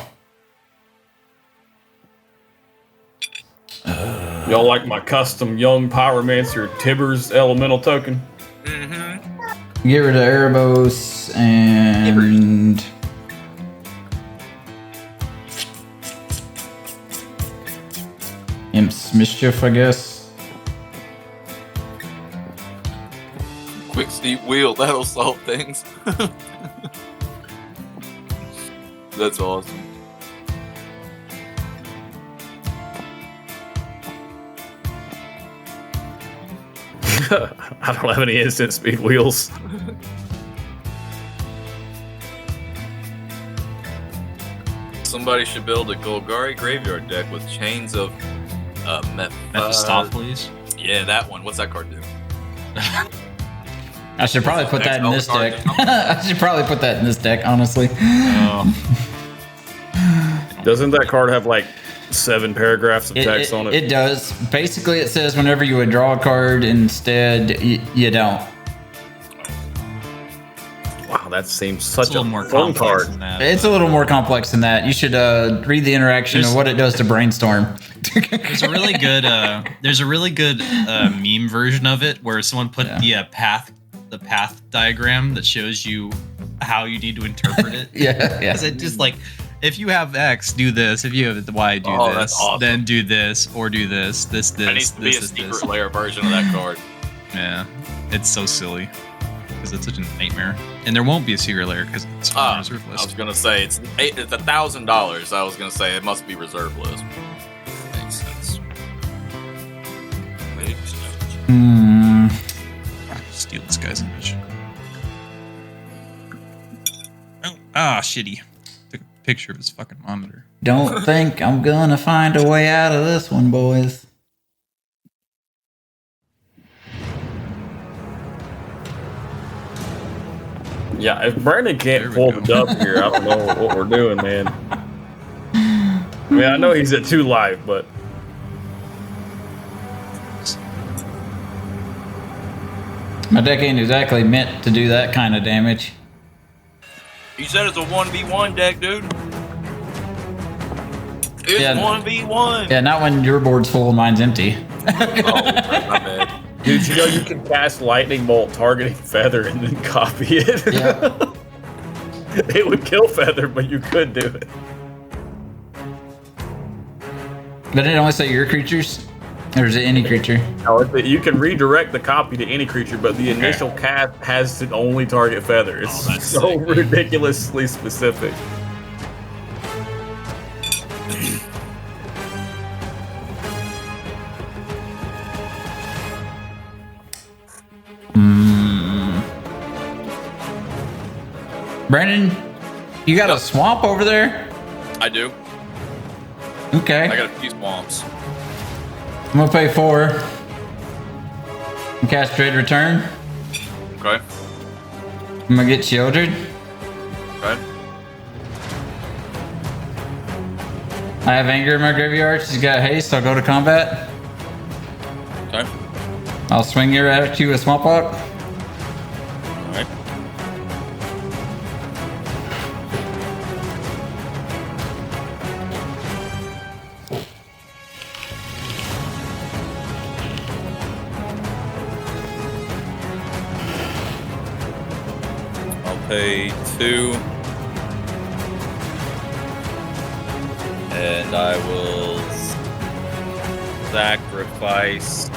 Y'all like my custom young pyromancer Tibbers elemental token?
Mm-hmm.
Get rid of Erebos and Imp's Mischief, I guess.
Quick steep wheel, that'll solve things. That's awesome.
I don't have any instant speed wheels.
Somebody should build a Golgari graveyard deck with chains of
Mephistopheles.
Yeah, that one. What's that card do?
I should probably put that in this deck. I should probably put that in this deck, honestly.
Doesn't that card have like 7 paragraphs of text on it?
It does. Basically, it says whenever you would draw a card, instead you don't.
Wow, that seems such
It's a little more
fun
complex
card.
than that.
It's a little more complex than that. You should read the interaction of what it does to Brainstorm.
There's a really good meme version of it where someone put the path diagram that shows you how you need to interpret it.
Yeah.
Because it just like, if you have X, do this. If you have Y, do this.
That's awesome.
Then do this or do this. This.
There needs to be a secret layer version of that card.
Yeah, it's so silly because it's such a nightmare, and there won't be a secret layer because it's on reserve
I
list.
was gonna say it's $1,000. I was gonna say it must be reserve list. Makes sense.
Steal this guy's image. Oh, shitty. Took a picture of his fucking monitor.
Don't think I'm gonna find a way out of this one, boys.
Yeah, if Brandon can't pull the dub here, I don't know what we're doing, man. I mean, I know he's at 2 live, but
My deck ain't exactly meant to do that kind of damage.
You said it's a 1v1 deck, dude. It's
Yeah.
1v1.
Yeah, not when your board's full and mine's empty.
Oh, my bad.
dude, you know you can cast Lightning Bolt targeting Feather and then copy it.
Yeah.
It would kill Feather, but you could do it.
But it only say your creatures? Or is it any creature?
No, you can redirect the copy to any creature, but the initial cast has to only target Feather. It's
that's
so
sick, dude.
ridiculously specific.
Brandon, you got a swamp over there?
I do.
Okay.
I got a few swamps.
I'm gonna pay 4. And cast trade return.
Okay.
I'm gonna get shielded.
Okay.
I have anger in my graveyard. She's got haste. I'll go to combat.
Okay.
I'll swing your at you with swamp walk.
All right. I'll pay 2. And I will sacrifice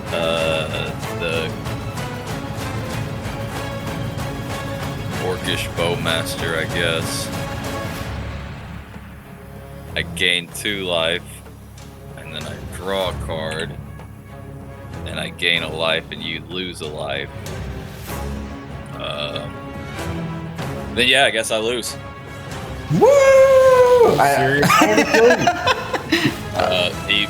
the Orcish Bowmaster, I guess. I gain 2 life, and then I draw a card, and I gain a life, and you lose a life. Then yeah, I guess I lose.
Woo!
He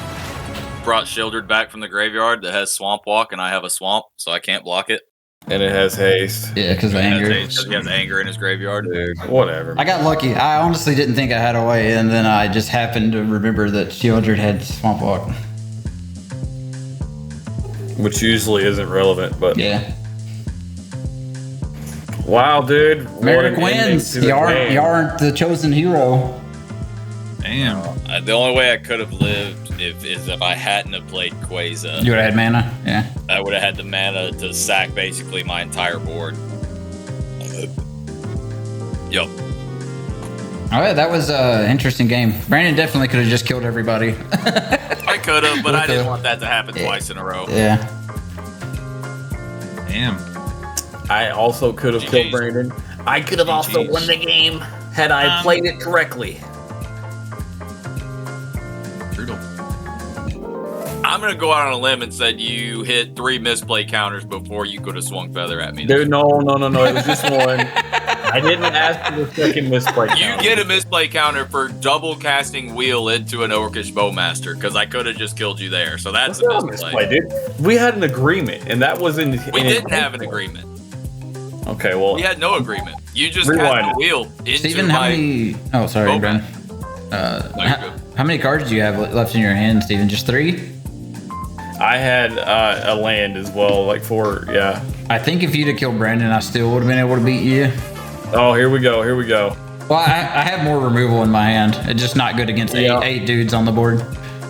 brought Shieldred back from the graveyard that has Swamp Walk, and I have a swamp, so I can't block it.
And it has haste.
Yeah, because of anger.
Because he has anger in his graveyard.
Dude, whatever.
I got lucky. I honestly didn't think I had a way, and then I just happened to remember that Shieldred had swamp walk.
Which usually isn't relevant, but
Yeah.
wow, dude.
Merrick
What an ending
wins.
to the
You
game.
aren't the chosen hero.
Damn.
The only way I could have lived if I hadn't have played Quasar.
You would have had mana? Yeah.
I would have had the mana to sack basically my entire board. Yup.
All right, that was an interesting game. Brandon definitely could have just killed everybody.
I could have, but I didn't want that to happen twice in a row.
Yeah.
Damn.
I also could have killed Brandon. I could have also won the game had I played it correctly.
Brutal.
I'm gonna go out on a limb and said you hit 3 misplay counters before you could have swung feather at me.
Dude, no. It was just one. I didn't ask for the second misplay counter.
You get a misplay counter for double casting wheel into an Orcish Bowmaster because I could have just killed you there. So that's a misplay.
Dude. We had an agreement, and that was in.
We didn't have an agreement.
Okay, well,
we had no agreement. You just
Rewind.
cast the wheel into
Steven, how many? Oh, sorry, Brandon. How many cards do you have left in your hand, Steven? Just 3?
I had a land as well, like 4. Yeah.
I think if you'd have killed Brandon, I still would have been able to beat you.
Oh, here we go.
Well, I have more removal in my hand. It's just not good against eight dudes on the board.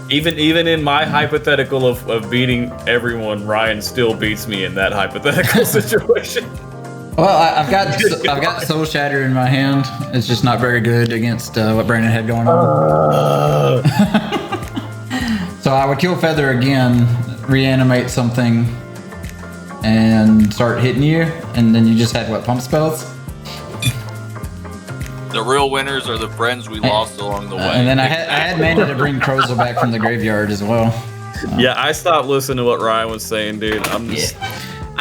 Even in my hypothetical of beating everyone, Ryan still beats me in that hypothetical situation.
Well, I've got Soul Shatter in my hand. It's just not very good against what Brandon had going on. So I would kill Feather again, reanimate something, and start hitting you, and then you just had pump spells.
The real winners are the friends we lost along the way.
And then I had mana to bring Kroxa back from the graveyard as well. So.
Yeah, I stopped listening to what Ryan was saying, dude. I'm just.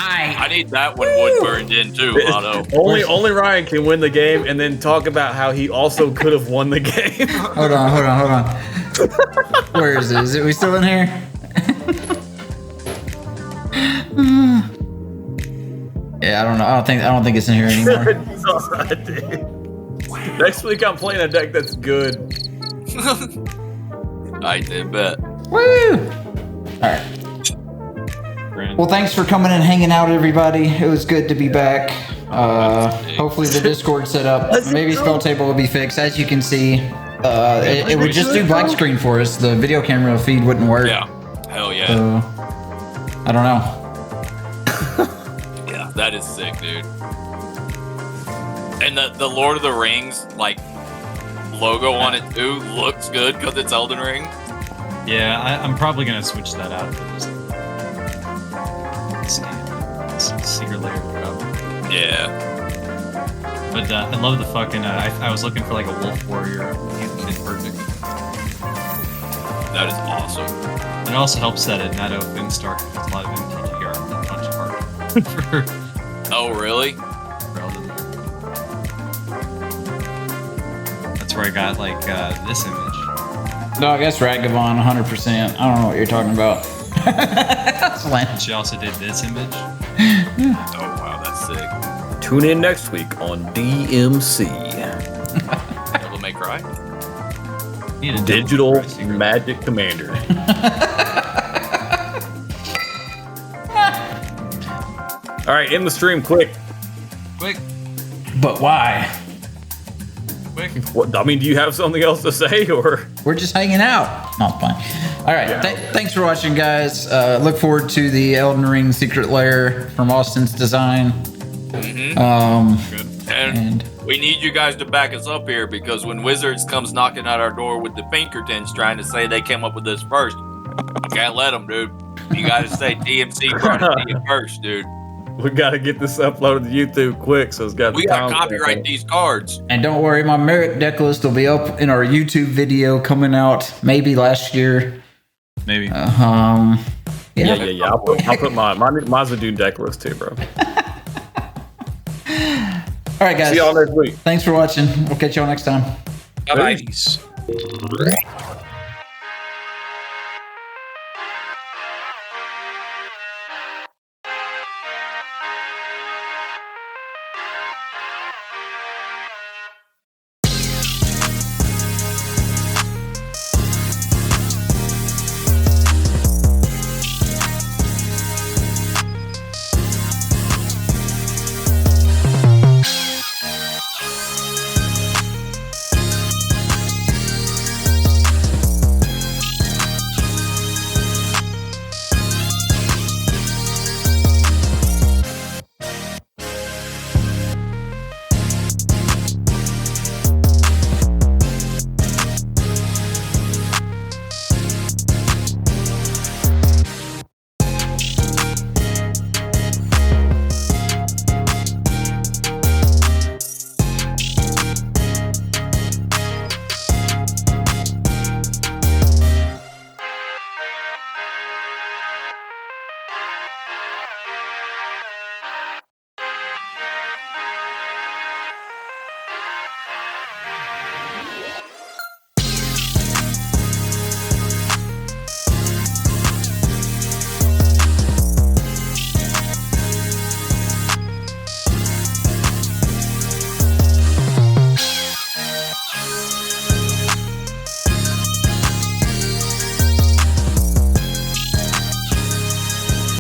I need that when wood burned in too, Otto.
Only Ryan can win the game and then talk about how he also could have won the game.
Hold on. Where is it? Is we still in here? Yeah, I don't know. I don't think it's in here anymore.
Next week I'm playing a deck that's good.
I did bet.
Woo! All right. Well, thanks for coming and hanging out, everybody. It was good to be back. Hopefully the Discord set up. Maybe spell table will be fixed. As you can see, it would just do black screen for us. The video camera feed wouldn't work.
Yeah. Hell yeah.
So, I don't know.
Yeah, that is sick, dude. And the Lord of the Rings logo on it too looks good because it's Elden Ring.
Yeah, I'm probably gonna switch that out for this. Secret layer up.
Yeah.
But I love the fucking. I was looking for a wolf warrior. He fit perfect.
That is awesome.
It also helps that at Nato Finstar has a lot of MTGR punch card.
Oh really?
That's where I got this image.
No, I guess Ragavon 100%. I don't know what you're talking about.
She also did this image.
Oh wow, that's sick.
Tune in next week on DMC.
Devil May Cry?
Need a digital magic commander. All right, end the stream, quick.
But why?
Quick.
What, I mean, do you have something else to say, or
we're just hanging out? No, it's fine. All right, thanks for watching, guys. Look forward to the Elden Ring Secret Lair from Austin's design.
And we need you guys to back us up here because when Wizards comes knocking at our door with the Pinkertons trying to say they came up with this first, you can't let them, dude. You got to say DMC brought it to you first, dude.
We got to get this uploaded to YouTube quick, so it's got.
We got to copyright these cards.
And don't worry, my Merit deck list will be up in our YouTube video coming out maybe last year.
Maybe.
Yeah. I'll put mine's a Dune deck list too, bro.
All right, guys.
See y'all next week.
Thanks for watching. We'll catch y'all next time.
Bye.
Peace.